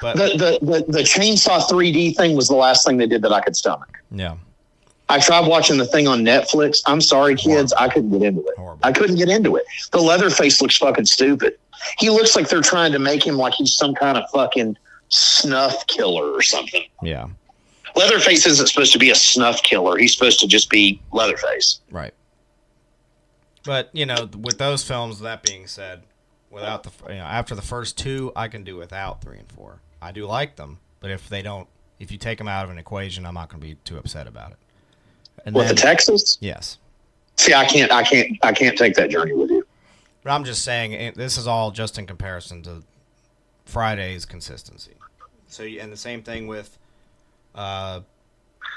but The Chainsaw 3D thing was the last thing they did that I could stomach. yeah, I tried watching the thing on Netflix. I'm sorry, kids. I couldn't get into it. Horrible. I couldn't get into it. The Leatherface looks fucking stupid. He looks like they're trying to make him like he's some kind of fucking snuff killer or something. yeah, Leatherface isn't supposed to be a snuff killer. He's supposed to just be Leatherface. right. But with those films, that being said, without after the first two, I can do without 3 and 4. I do like them, but if you take them out of an equation, I'm not going to be too upset about it. And With the Texas? yes. See, I can't take that journey with you. But I'm just saying, this is all just in comparison to Friday's consistency. So, and the same thing with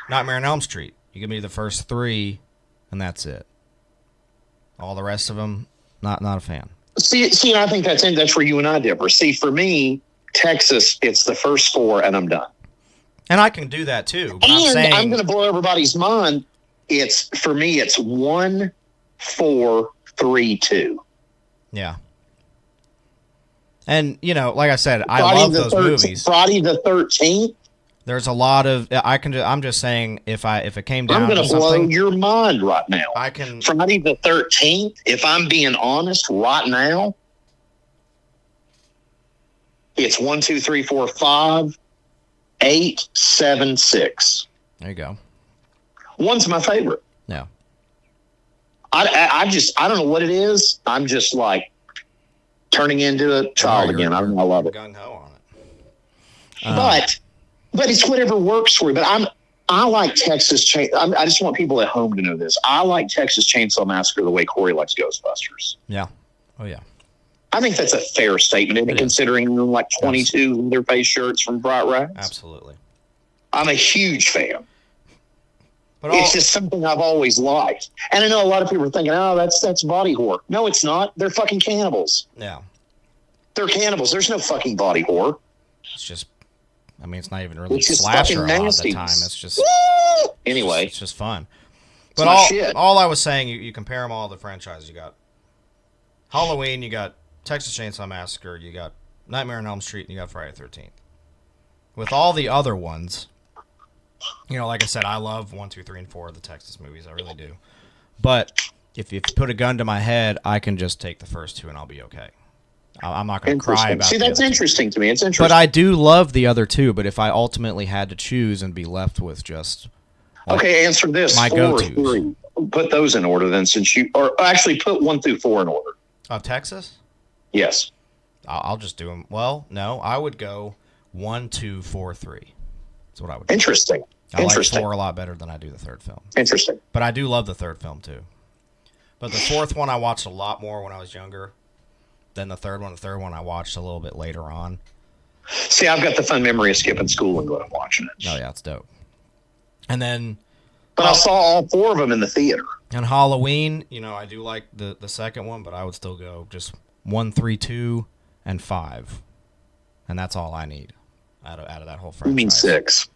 Nightmare on Elm Street. You give me the first 3, and that's it. All the rest of them, not a fan. See, I think that's where you and I differ. See, for me, Texas, it's the first 4, and I'm done. And I can do that too. But And I'm going to blow everybody's mind. For me, it's 1, 4, 3, 2. Yeah. And like I said, I love those movies. Friday the 13th. There's a lot of I'm just saying if it came down I'm going to to blow something, your mind right now. I can. Friday the 13th. If I'm being honest, right now, it's 1, 2, 3, 4, 5, 8, 7, 6. There you go. One's my favorite. Yeah. I don't know what it is. I'm just like turning into a child again. I love it. Gung ho on it. But it's whatever works for you. But I like Texas I just want people at home to know this. I like Texas Chainsaw Massacre the way Corey likes Ghostbusters. Yeah. Oh yeah. I think that's a fair statement, considering like 22 Leatherface shirts from Bright Rags. Absolutely. I'm a huge fan. But It's just something I've always liked. And I know a lot of people are thinking, oh, that's body horror. No, it's not. They're fucking cannibals. yeah, They're cannibals. There's no fucking body horror. it's just. I mean, it's not even really It's just slasher a fucking lot of the nasty. time. It's just. Anyway, It's just fun. It's But my shit. all I was saying, you compare them all to the franchises. You got Halloween, you got Texas Chainsaw Massacre, you got Nightmare on Elm Street, and you got Friday the 13th. With all the other ones, like I said, I love 1, 2, 3, and 4 of the Texas movies. I really do. But if you put a gun to my head, I can just take the first 2 and I'll be okay. I'm not going to cry about See, the that's other 2. interesting to me. It's interesting. But I do love the other 2, but if I ultimately had to choose and be left with just... Okay, answer this. My 4 or go-tos. 3. Put those in order then, or actually put 1 through 4 in order. Of Texas? Yes. I'll just do them. Well, no, I would go 1, 2, 4, 3. That's what I would do. Interesting. I like Interesting. 4 a lot better than I do the third film. Interesting. But I do love the third film, too. But the fourth one I watched a lot more when I was younger than the third one. The third one I watched a little bit later on. See, I've got the fun memory of skipping school and going and watching it. Oh, yeah, it's dope. And then... But I saw all 4 of them in the theater. And Halloween, I do like the second one, but I would still go just 1, 3, 2, and 5. And that's all I need out of that whole franchise. You mean 6?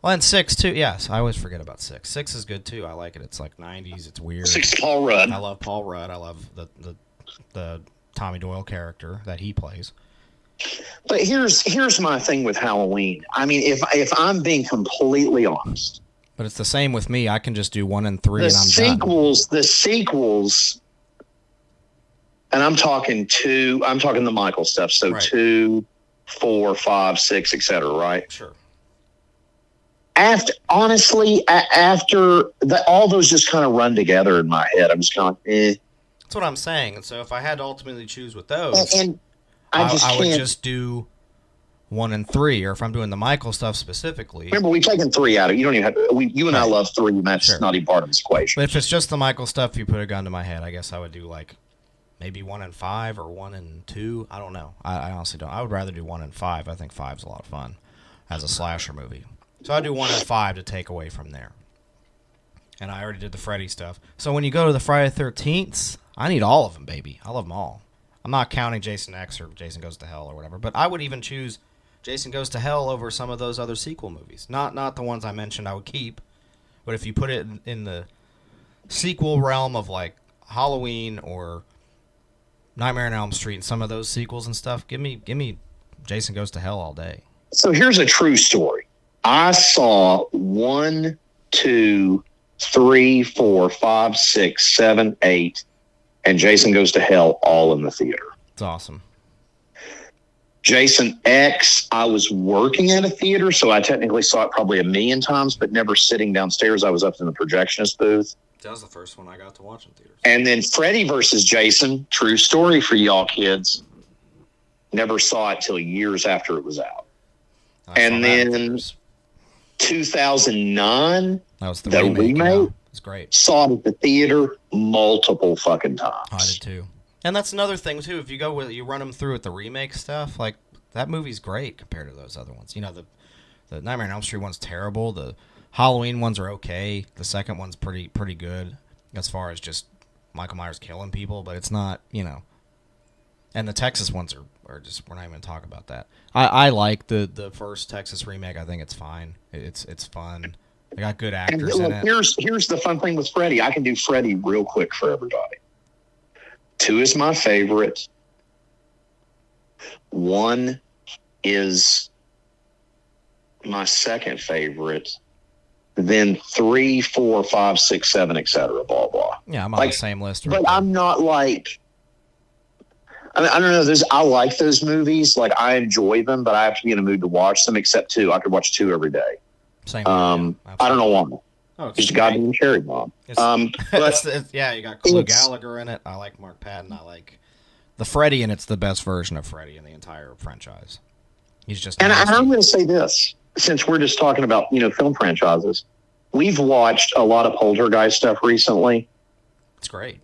Well, and 6, too. Yes, I always forget about 6. 6 is good, too. I like it. It's like 90s. It's weird. 6 Paul Rudd. I love Paul Rudd. I love the Tommy Doyle character that he plays. But here's my thing with Halloween. I mean, if I'm being completely honest, But it's the same with me. I can just do 1 and 3 and I'm done. the sequels, and I'm talking the Michael stuff. So Right. 2, 4, 5, 6, etc. Right? Sure. After all those just kind of run together in my head. I'm just kind of eh. That's what I'm saying. And so if I had to ultimately choose with those, And I just I would can't. just do 1 and 3. Or if I'm doing the Michael stuff specifically. Remember, we've taken 3 out of it. You don't even have to. You and I love 3, and that's Sure. not even part of this equation. But if it's just the Michael stuff, you put a gun to my head, I guess I would do like maybe 1 and 5 or 1 and 2. I don't know. I honestly don't. I would rather do 1 and 5. I think 5's a lot of fun as a slasher movie. So I'd do 1 and 5 to take away from there. And I already did the Freddy stuff. So when you go to the Friday the 13th, I need all of them, baby. I love them all. I'm not counting Jason X or Jason Goes to Hell or whatever, but I would even choose Jason Goes to Hell over some of those other sequel movies. Not the ones I mentioned I would keep, but if you put it in the sequel realm of like Halloween or Nightmare on Elm Street and some of those sequels and stuff, give me Jason Goes to Hell all day. So here's a true story. I saw 1, 2, 3, 4, 5, 6, 7, 8, and Jason Goes to Hell all in the theater. It's awesome. Jason X, I was working at a theater, so I technically saw it probably 1,000,000 times, but never sitting downstairs. I was up in the projectionist booth. That was the first one I got to watch in theaters. And then Freddy versus Jason, true story for y'all kids. Never saw it till years after it was out. And then 2009, that was the remake. Yeah, it's great. Saw it at the theater multiple fucking times. I did too. And that's another thing too. If you go with you run them through with the remake stuff, like that movie's great compared to those other ones. You know, the Nightmare on Elm Street one's terrible. The Halloween ones are okay. The second one's pretty good as far as just Michael Myers killing people, but it's not, you know. And the Texas ones are just, we're not even talking about that. I like the first Texas remake. I think it's fine. It's fun. They got good actors in it. Here's the fun thing with Freddy. I can do Freddy real quick for everybody. 2 is my favorite. 1 is my second favorite. Then 3, 4, 5, 6, 7, etc. Blah blah. Yeah, I'm on the same list. Right, but I'm not like. I don't know. I like those movies. Like I enjoy them, but I have to be in a mood to watch them. Except 2, I could watch 2 every day. Same. I don't know why. Oh, just goddamn cherry bomb. Yeah, you got Clue Gallagher in it. I like Mark Patton. I like the Freddy, and it's the best version of Freddy in the entire franchise. He's just. And I'm going to say this, since we're just talking about film franchises, we've watched a lot of Poltergeist stuff recently. It's great.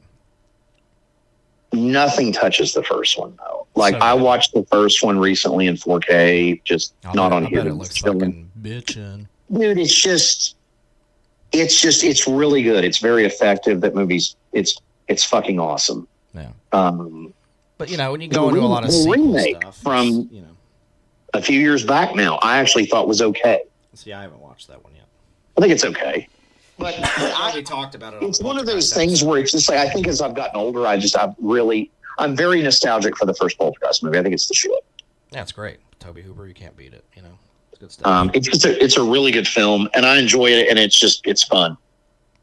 Nothing touches the first one though. Like I watched the first one recently in 4K, just not on here. It looks fucking bitchin'. Dude, it's really good. It's very effective. That movie's it's fucking awesome. Yeah. But when you go into a lot of sequel remake stuff from a few years back now, I actually thought was okay. See, I haven't watched that one yet. I think it's okay. But we talked about it. It's one of those things where it's just like I think as I've gotten older, I'm very nostalgic for the first Poltergeist movie. I think it's the shit. Yeah, it's great. Toby Hooper, you can't beat it. It's good stuff. It's a really good film, and I enjoy it, and it's fun.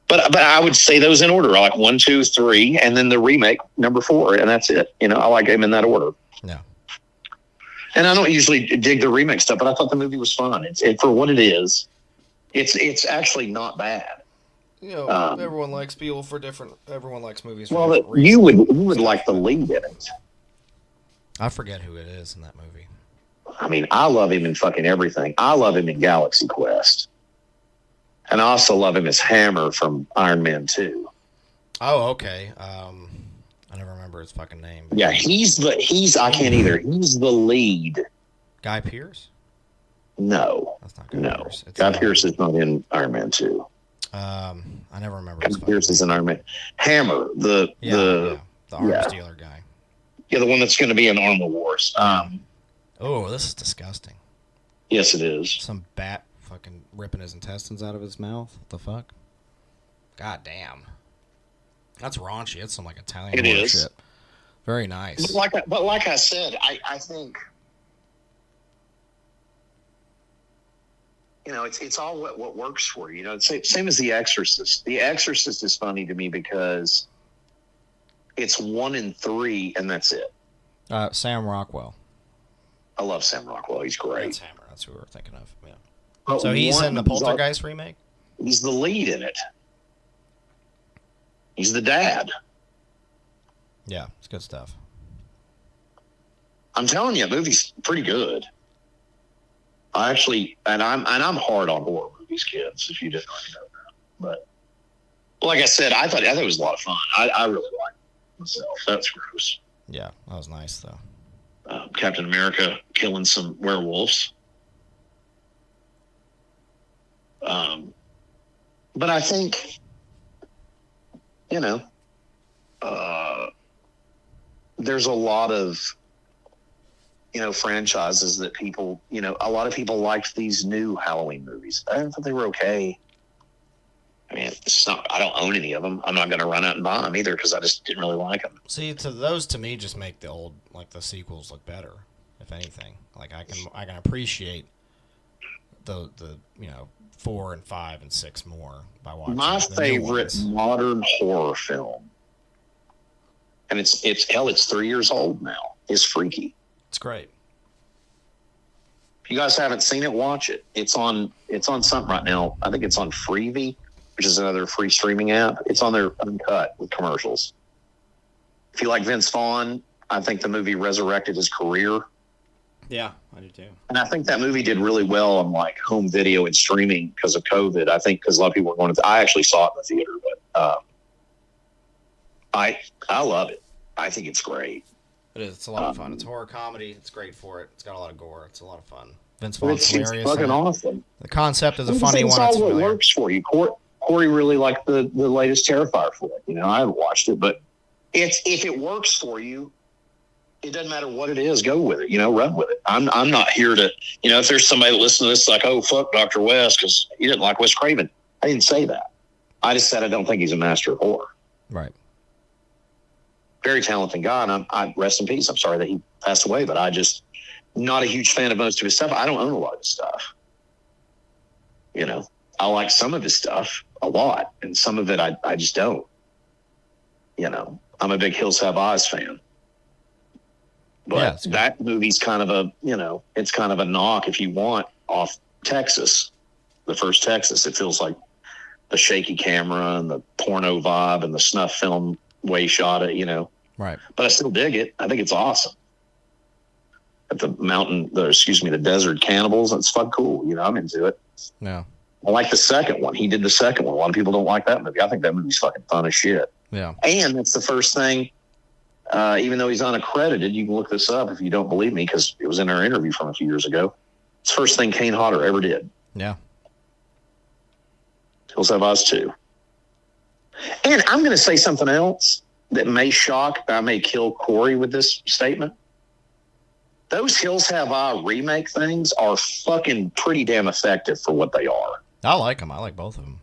But I would say those in order, like 1, 2, 3, and then the remake number 4, and that's it. I like them in that order. Yeah. And I don't usually dig the remake stuff, but I thought the movie was fun. For what it is, it's actually not bad. Everyone likes people for different. Everyone likes movies. For well, different you reasons. would like the lead in it. I forget who it is in that movie. I mean, I love him in fucking everything. I love him in Galaxy Quest, and I also love him as Hammer from Iron Man 2. Oh, okay. I never remember his fucking name. Yeah, I can't either. He's the lead. Guy Pearce? No, that's not Guy Pearce. Guy Pearce is not in Iron Man 2. I never remember. Guy Pearce is in Iron Man. Hammer, the arms dealer guy. Yeah, the one that's going to be in Armor Wars. Oh, this is disgusting. Yes, it is. Some bat fucking ripping his intestines out of his mouth. What the fuck? God damn. That's raunchy. It's some like Italian shit. Very nice. But like I said, I think it's all what works for you. It's same as The Exorcist. The Exorcist is funny to me because it's 1 and 3, and that's it. Sam Rockwell. I love Sam Rockwell. He's great. That's Hammer. That's who we were thinking of. Yeah. So he's in the Poltergeist remake? He's the lead in it. He's the dad. Yeah, it's good stuff. I'm telling you, the movie's pretty good. I actually, and I'm hard on horror movies, kids. If you didn't already know that, but like I said, I thought it was a lot of fun. I really liked it myself. That's gross. Yeah, that was nice though. Captain America killing some werewolves. But I think you know, there's a lot of, franchises that people, a lot of people liked these new Halloween movies. I thought they were okay. I mean, I don't own any of them. I'm not going to run out and buy them either because I just didn't really like them. See, those to me just make the old, the sequels look better, if anything. Like I can appreciate the 4 and 5 and 6 more by watching. My favorite modern horror film, and it's 3 years old now, is Freaky. It's great. If you guys haven't seen it, watch it. It's on something right now. I think it's on Freevee, which is another free streaming app. It's on there uncut with commercials. If you like Vince Vaughn, I think the movie resurrected his career. Yeah, I do too. And I think that movie did really well on home video and streaming because of COVID. I think because a lot of people were going to. I actually saw it in the theater, but I love it. I think it's great. It is. It's a lot of fun. It's a horror comedy. It's great for it. It's got a lot of gore. It's a lot of fun. Vince Vaughn's hilarious. It's fucking awesome. The concept is a funny one. It's all what works for you. Corey really liked the latest Terrifier for it. I haven't watched it, but if it works for you, it doesn't matter what it is. Go with it. Run with it. I'm not here to. If there's somebody that listens to this like, oh fuck Dr. West because you didn't like Wes Craven. I didn't say that. I just said I don't think he's a master of horror. Right. Very talented guy, and I rest in peace. I'm sorry that he passed away, but I just not a huge fan of most of his stuff. I don't own a lot of his stuff. I like some of his stuff a lot, and some of it I just don't. I'm a big Hills Have Eyes fan. But that movie's kind of it's kind of a knock if you want off Texas, the first Texas. It feels like the shaky camera and the porno vibe and the snuff film way shot it, Right. But I still dig it. I think it's awesome. At the desert cannibals, it's fucking cool. I'm into it. Yeah. I like the second one. He did the second one. A lot of people don't like that movie. I think that movie's fucking fun as shit. Yeah. And it's the first thing, even though he's unaccredited, you can look this up if you don't believe me, because it was in our interview from a few years ago. It's the first thing Kane Hodder ever did. Yeah. Hills Have Eyes 2. And I'm going to say something else that may shock, I may kill Corey with this statement. Those Hills Have Eyes remake things are fucking pretty damn effective for what they are. I like them. I like both of them.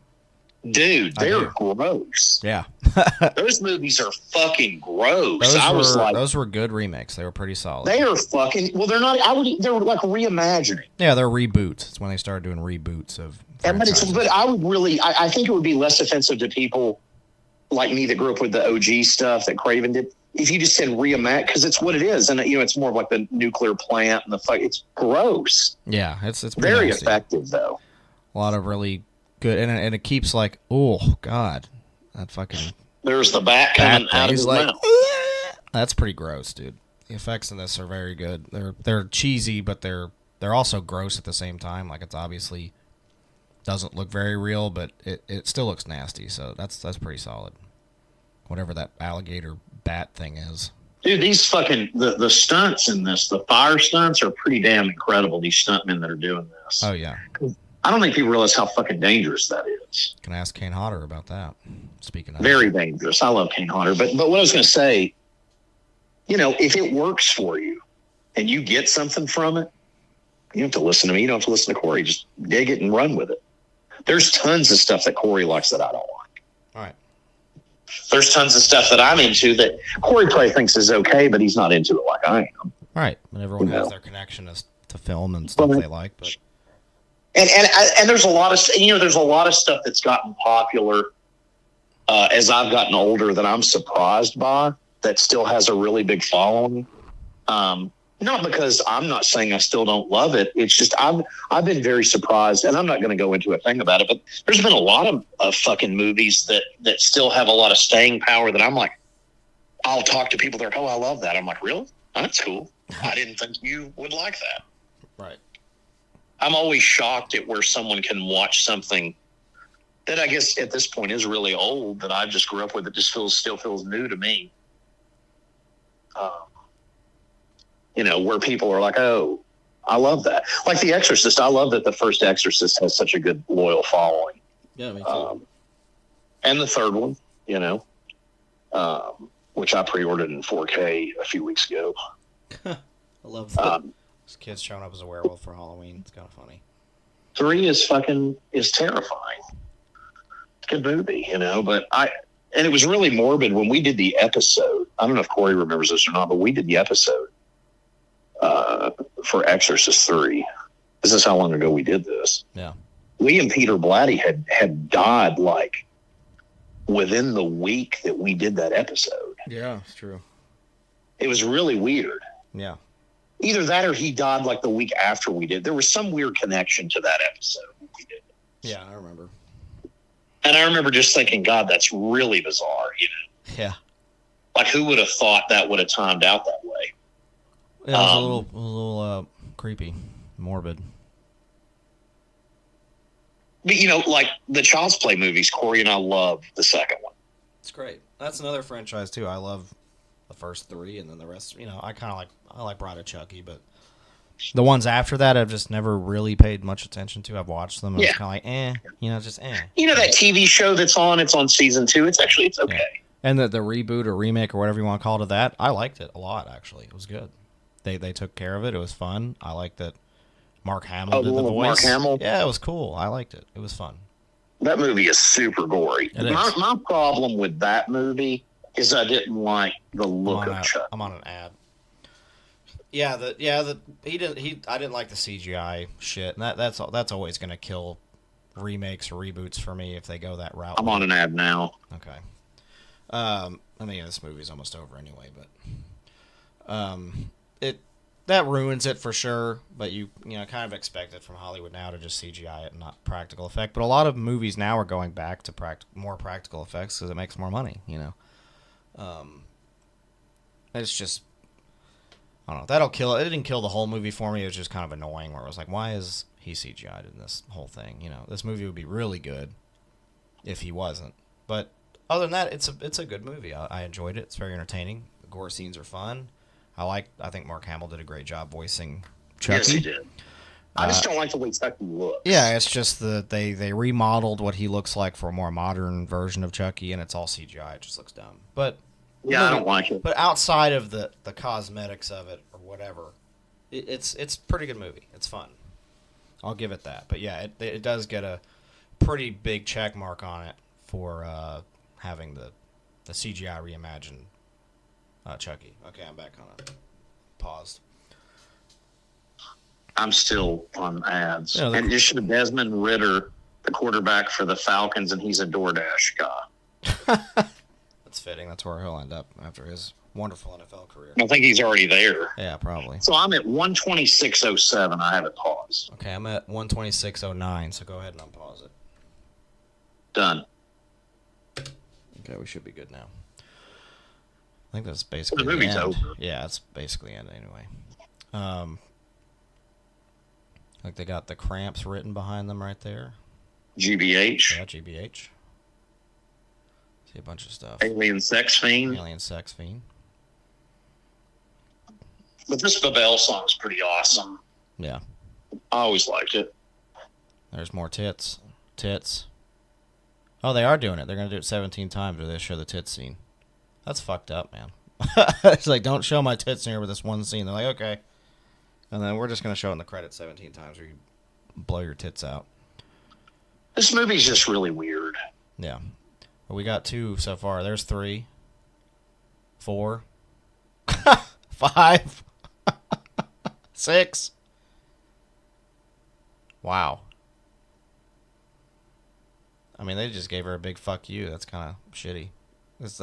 Dude, they're gross. Yeah. Those movies are fucking gross. Those were good remakes. They were pretty solid. They are fucking, well, they're not, they're like reimagining. Yeah, they're reboots. It's when they started doing reboots of franchises. But I would really, I think it would be less offensive to people like me that grew up with the OG stuff that Craven did. If you just said reimagine, because it's what it is. And, it's more of like the nuclear plant and it's gross. Yeah, it's very nasty. effective, though. A lot of really good, and it keeps like, oh, God, that fucking... There's the bat coming out of his mouth. That's pretty gross, dude. The effects in this are very good. They're cheesy, but they're also gross at the same time. Like, it's obviously doesn't look very real, but it still looks nasty, so that's pretty solid. Whatever that alligator bat thing is. Dude, these fucking, the stunts in this, the fire stunts are pretty damn incredible, these stuntmen that are doing this. Oh, yeah. I don't think people realize how fucking dangerous that is. Can ask Kane Hodder about that. Speaking of very dangerous. I love Kane Hodder, but what I was going to say, if it works for you and you get something from it, you don't have to listen to me. You don't have to listen to Corey. Just dig it and run with it. There's tons of stuff that Corey likes that I don't like. All right. There's tons of stuff that I'm into that Corey probably thinks is okay, but he's not into it like I am. All right. And everyone has their connection to film and stuff they like, but. And there's a lot of there's a lot of stuff that's gotten popular as I've gotten older that I'm surprised by that still has a really big following. Not because I'm not saying I still don't love it. It's just I've been very surprised, and I'm not going to go into a thing about it. But there's been a lot of fucking movies that still have a lot of staying power that I'm like, I'll talk to people that are, oh, I love that. I'm like, really? Oh, that's cool. I didn't think you would like that. Right. I'm always shocked at where someone can watch something that I guess at this point is really old that I just grew up with. It just still feels new to me. Where people are like, oh, I love that. Like The Exorcist. I love that the first Exorcist has such a good loyal following. Yeah, me too. And the third one, which I pre-ordered in 4K a few weeks ago. I love that. This kid's showing up as a werewolf for Halloween. It's kind of funny. 3 is terrifying. It's a good movie, but and it was really morbid when we did the episode. I don't know if Corey remembers this or not, but we did the episode for Exorcist 3. This is how long ago we did this. Yeah. We and Peter Blatty had died like within the week that we did that episode. Yeah, it's true. It was really weird. Yeah. Either that or he died like the week after we did. There was some weird connection to that episode we did. Yeah, I remember. And I remember just thinking, God, that's really bizarre, Yeah. Like, who would have thought that would have timed out that way? Yeah, it was a little creepy, morbid. But, like the Child's Play movies, Corey and I love the second one. It's great. That's another franchise, too. I love the first 3, and then the rest, I like Bride of Chucky, but the ones after that I've just never really paid much attention to. I've watched them, and it's kind of like, just eh. That TV show it's on season 2, it's okay. Yeah. And the reboot or remake or whatever you want to call it of that, I liked it a lot, actually. It was good. They took care of it. It was fun. I liked that Mark Hamill did the voice. Mark Hamill? Yeah, it was cool. I liked it. It was fun. That movie is super gory. My problem with that movie is I didn't like the look of Chuck. I'm on an ad. Yeah, I didn't like the CGI shit, and that's always going to kill remakes or reboots for me if they go that route. I'm on an ad now. Okay. This movie's almost over anyway, but that ruins it for sure. But you kind of expect it from Hollywood now to just CGI it and not practical effect. But a lot of movies now are going back to more practical effects because it makes more money. It's just, I don't know. That'll kill it. It didn't kill the whole movie for me. It was just kind of annoying where it was like, why is he CGI'd in this whole thing? This movie would be really good if he wasn't. But other than that, it's a good movie. I enjoyed it. It's very entertaining. The gore scenes are fun. I think Mark Hamill did a great job voicing Chucky. Yes, he did. I just don't like the way Chucky looks. Yeah, it's just that they remodeled what he looks like for a more modern version of Chucky, and it's all CGI. It just looks dumb. But yeah, I don't like it. But outside of the cosmetics of it or whatever, it's a pretty good movie. It's fun. I'll give it that. But yeah, it does get a pretty big check mark on it for having the CGI reimagined Chucky. Okay, I'm back on it. Paused. I'm still on ads. Yeah, and just Desmond Ridder, the quarterback for the Falcons, and he's a DoorDash guy. That's fitting. That's where he'll end up after his wonderful NFL career. I think he's already there. Yeah, probably. So I'm at 126.07. I have it paused. Okay, I'm at 126.09, so go ahead and unpause it. Done. Okay, we should be good now. I think that's basically the movie's end. over. Yeah, it's basically end anyway. Like they got the Cramps written behind them right there. GBH. Yeah, GBH. See a bunch of stuff. Alien Sex Fiend. Alien Sex Fiend. But this Babel song's pretty awesome. Yeah. I always liked it. There's more tits. Tits. Oh, they are doing it. They're going to do it 17 times where they show the tits scene. That's fucked up, man. It's like, don't show my tits in here with this one scene. They're like, okay. And then we're just going to show it in the credits 17 times where you blow your tits out. This movie's just really weird. Yeah. Well, we got 2 so far. There's 3. 4. 5. 6. Wow. I mean, they just gave her a big fuck you. That's kind of shitty. It's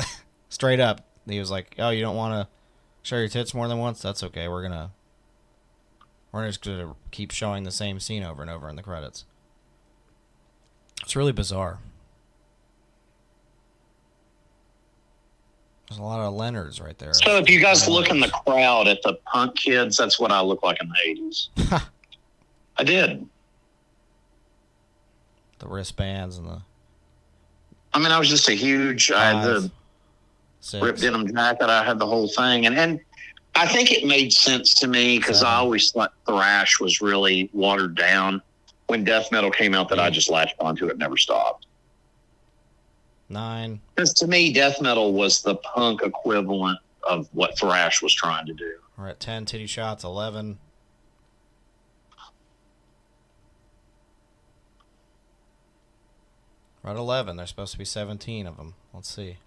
straight up. He was like, oh, you don't want to show your tits more than once? That's okay. We're just going to keep showing the same scene over and over in the credits. It's really bizarre. There's a lot of Leonards right there. So if you guys look in the crowd at the punk kids, that's what I look like in the 80s. I did. The wristbands and the... I mean, I was just a huge... 5, I had the 6. ripped denim jacket. I had the whole thing. And I think it made sense to me because I always thought thrash was really watered down. When death metal came out, that I just latched onto it, never stopped. 9. Because to me, death metal was the punk equivalent of what thrash was trying to do. We're at 10 titty shots. 11. We're at 11. There's supposed to be 17 of them. Let's see.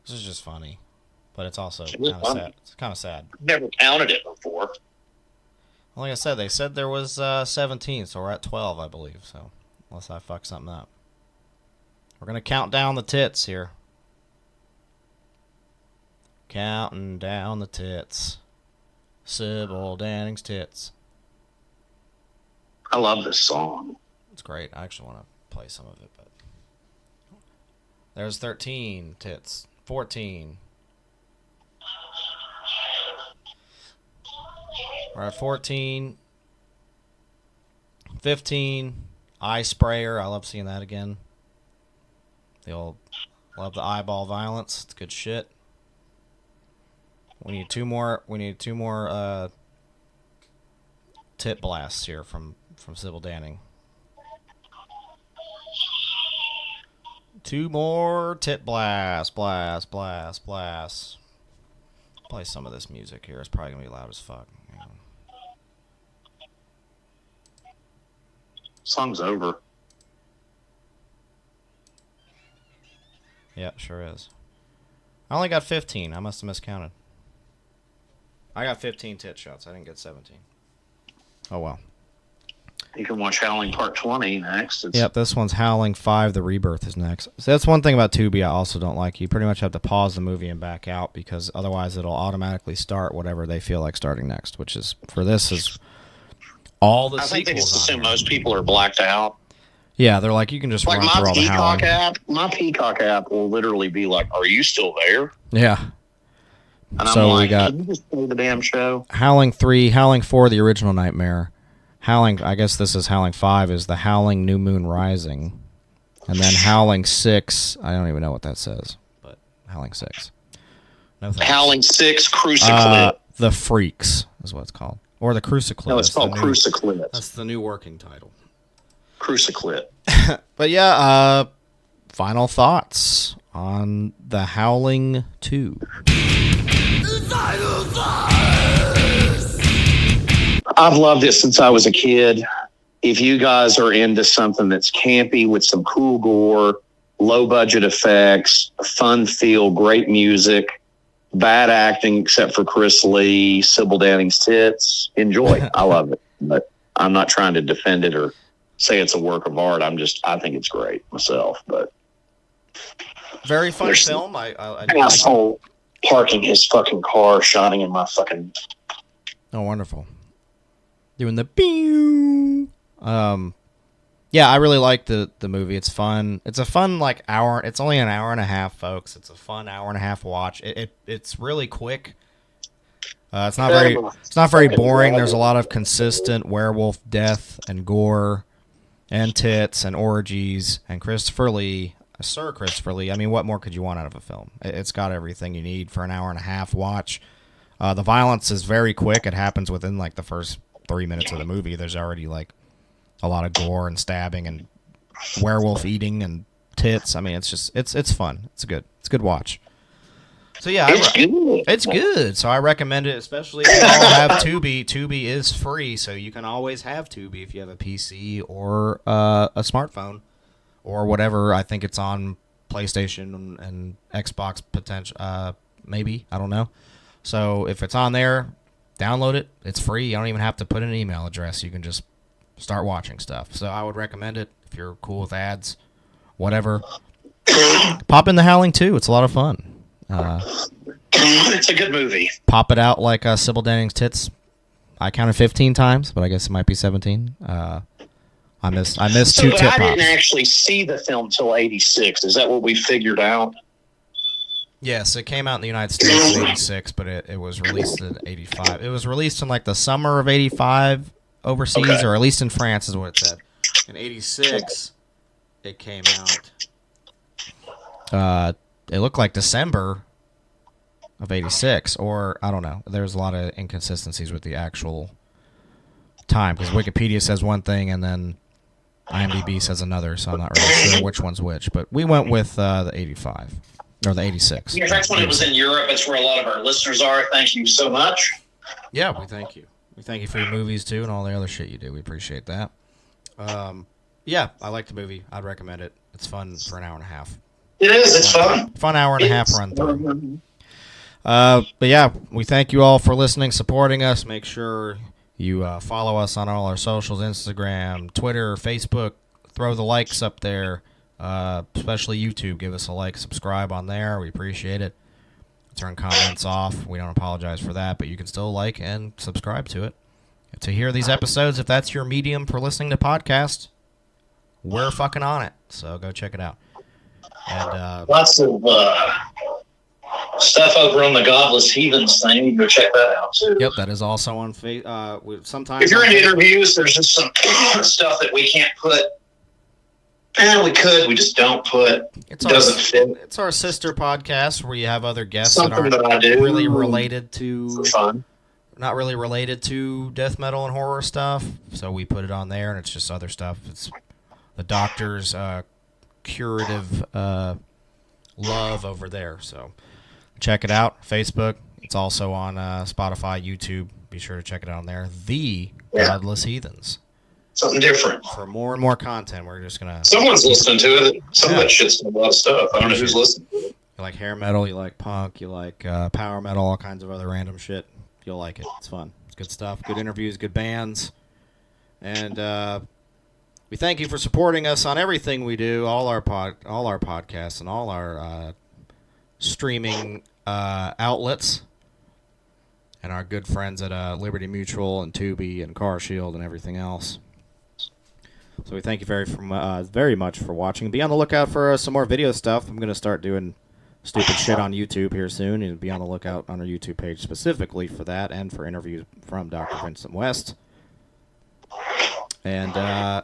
This is just funny, but it's also kind of sad. It's kind of sad. Never counted it before. Like I said, they said there was 17, so we're at 12, I believe. So, unless I fuck something up. We're going to count down the tits here. Counting down the tits. Sybil Danning's tits. I love this song. It's great. I actually want to play some of it, but there's 13 tits. 14. We're at 14. 15. Eye sprayer. I love seeing that again. The old, love the eyeball violence. It's good shit. We need two more. We need 2 more tit blasts here from Sybil Danning. 2 more tit blast, blast. Play some of this music here. It's probably gonna be loud as fuck. Hang on. Song's over. Yep, sure is. I only got 15. I must have miscounted. I got 15 tit shots. I didn't get 17. Oh well. You can watch Howling Part 20 next. Yep, this one's Howling 5, The Rebirth is next. So that's one thing about Tubi I also don't like. You pretty much have to pause the movie and back out because otherwise it'll automatically start whatever they feel like starting next, which is, for this, is all the I think they just sequels assume on here. most people are blacked out. Yeah, they're like, you can just Like run through my all the Howling. Peacock app will literally be like, "Are you still there?" Yeah. And So I'm we like, got "Can you just play the damn show?" Howling 3, Howling 4, The Original Nightmare. Howling, I guess this is Howling 5, is The Howling New Moon Rising. And then Howling 6, I don't even know what that says, but Howling 6. No thanks. Howling 6 Cruciclip. The Freaks is what it's called. Or The Cruciclip. No, it's That's the called new- Cruciclip. That's the new working title. Cruciclip. But yeah, final thoughts on The Howling 2. I've loved it since I was a kid. If you guys are into something that's campy with some cool gore, low budget effects, fun feel, great music, bad acting except for Chris Lee, Sybil Danning's tits, enjoy. I love it. But I'm not trying to defend it or say it's a work of art. I think it's great myself. But Very fun There's film. I do like it. asshole parking his fucking car, shining in my fucking. Oh, wonderful. Doing the pew. Yeah, I really like the movie. It's fun. It's a fun hour. It's only an hour and a half, folks. It's a fun hour and a half watch. It's really quick. It's not very boring. There's a lot of consistent werewolf death and gore and tits and orgies and Christopher Lee, Sir Christopher Lee. I mean, what more could you want out of a film? It's got everything you need for an hour and a half watch. The violence is very quick. It happens within the first 3 minutes of the movie. There's already a lot of gore and stabbing and werewolf eating and tits. I mean, it's fun. It's a good watch. So yeah, it's good. So I recommend it, especially if you all have Tubi. Tubi is free, so you can always have Tubi if you have a PC or a smartphone or whatever. I think it's on PlayStation and Xbox potential, maybe, I don't know. So if it's on there, download it. It's free. You don't even have to put in an email address. You can just start watching stuff. So I would recommend it if you're cool with ads, whatever. Pop in The Howling 2. It's a lot of fun. It's a good movie. Pop it out like Sybil Danning's tits. I counted 15 times, but I guess it might be 17. I missed two tit I pops. didn't actually see the film till '86. Is that what we figured out? Yes, it came out in the United States in '86, but it was released in '85. It was released in the summer of '85 overseas, Okay. or at least in France, is what it said. In '86, it came out. It looked like December of '86, or I don't know. There's a lot of inconsistencies with the actual time because Wikipedia says one thing and then IMDb says another, so I'm not really sure which one's which. But we went with the 85 or the 86. In fact, when it was in Europe, it's where a lot of our listeners are. Thank you so much. Yeah, we thank you. We thank you for your movies too and all the other shit you do. We appreciate that. Yeah, I like the movie. I'd recommend it. It's fun for an hour and a half. It is. It's fun. Fun hour and a half run through. But yeah, we thank you all for listening, supporting us. Make sure you follow us on all our socials, Instagram, Twitter, Facebook. Throw the likes up there, especially YouTube. Give us a like, subscribe on there. We appreciate it. Turn comments off. We don't apologize for that, but you can still like and subscribe to it. To hear these episodes, if that's your medium for listening to podcasts, we're fucking on it. So go check it out. And lots of stuff over on the Godless Heathens thing. You can go check that out too. Yep, that is also on Facebook. Sometimes if you're in interviews, there's just some stuff that we can't put. We could. We just don't put. It doesn't fit. It's our sister podcast where you have other guests Something that aren't that really related to. For fun. Not really related to death metal and horror stuff, so we put it on there, and it's just other stuff. It's the doctor's curative love over there. So check it out. Facebook. It's also on Spotify, YouTube. Be sure to check it out on there. The Godless Heathens. Something different. For more and more content, we're just gonna. Someone's listening to it. Some of that shit's a lot of stuff. I don't know who's listening to it. You like hair metal, you like punk, you like power metal, all kinds of other random shit. You'll like it. It's fun. It's good stuff. Good interviews, good bands. And we thank you for supporting us on everything we do, all our podcasts and all our streaming outlets. And our good friends at Liberty Mutual and Tubi and Car Shield and everything else. So we thank you very much for watching. Be on the lookout for some more video stuff. I'm going to start doing stupid shit on YouTube here soon, and be on the lookout on our YouTube page specifically for that and for interviews from Dr. Vincent West. And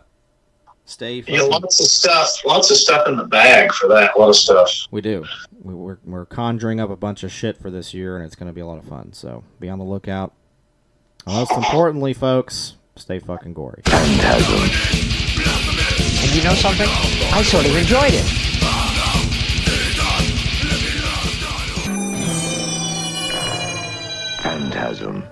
stay. Yeah, lots of stuff in the bag for that. A lot of stuff. We do. We're conjuring up a bunch of shit for this year, and it's going to be a lot of fun. So be on the lookout. Most importantly, folks, stay fucking gory. Phantasm. And you know something? I sort of enjoyed it. Phantasm.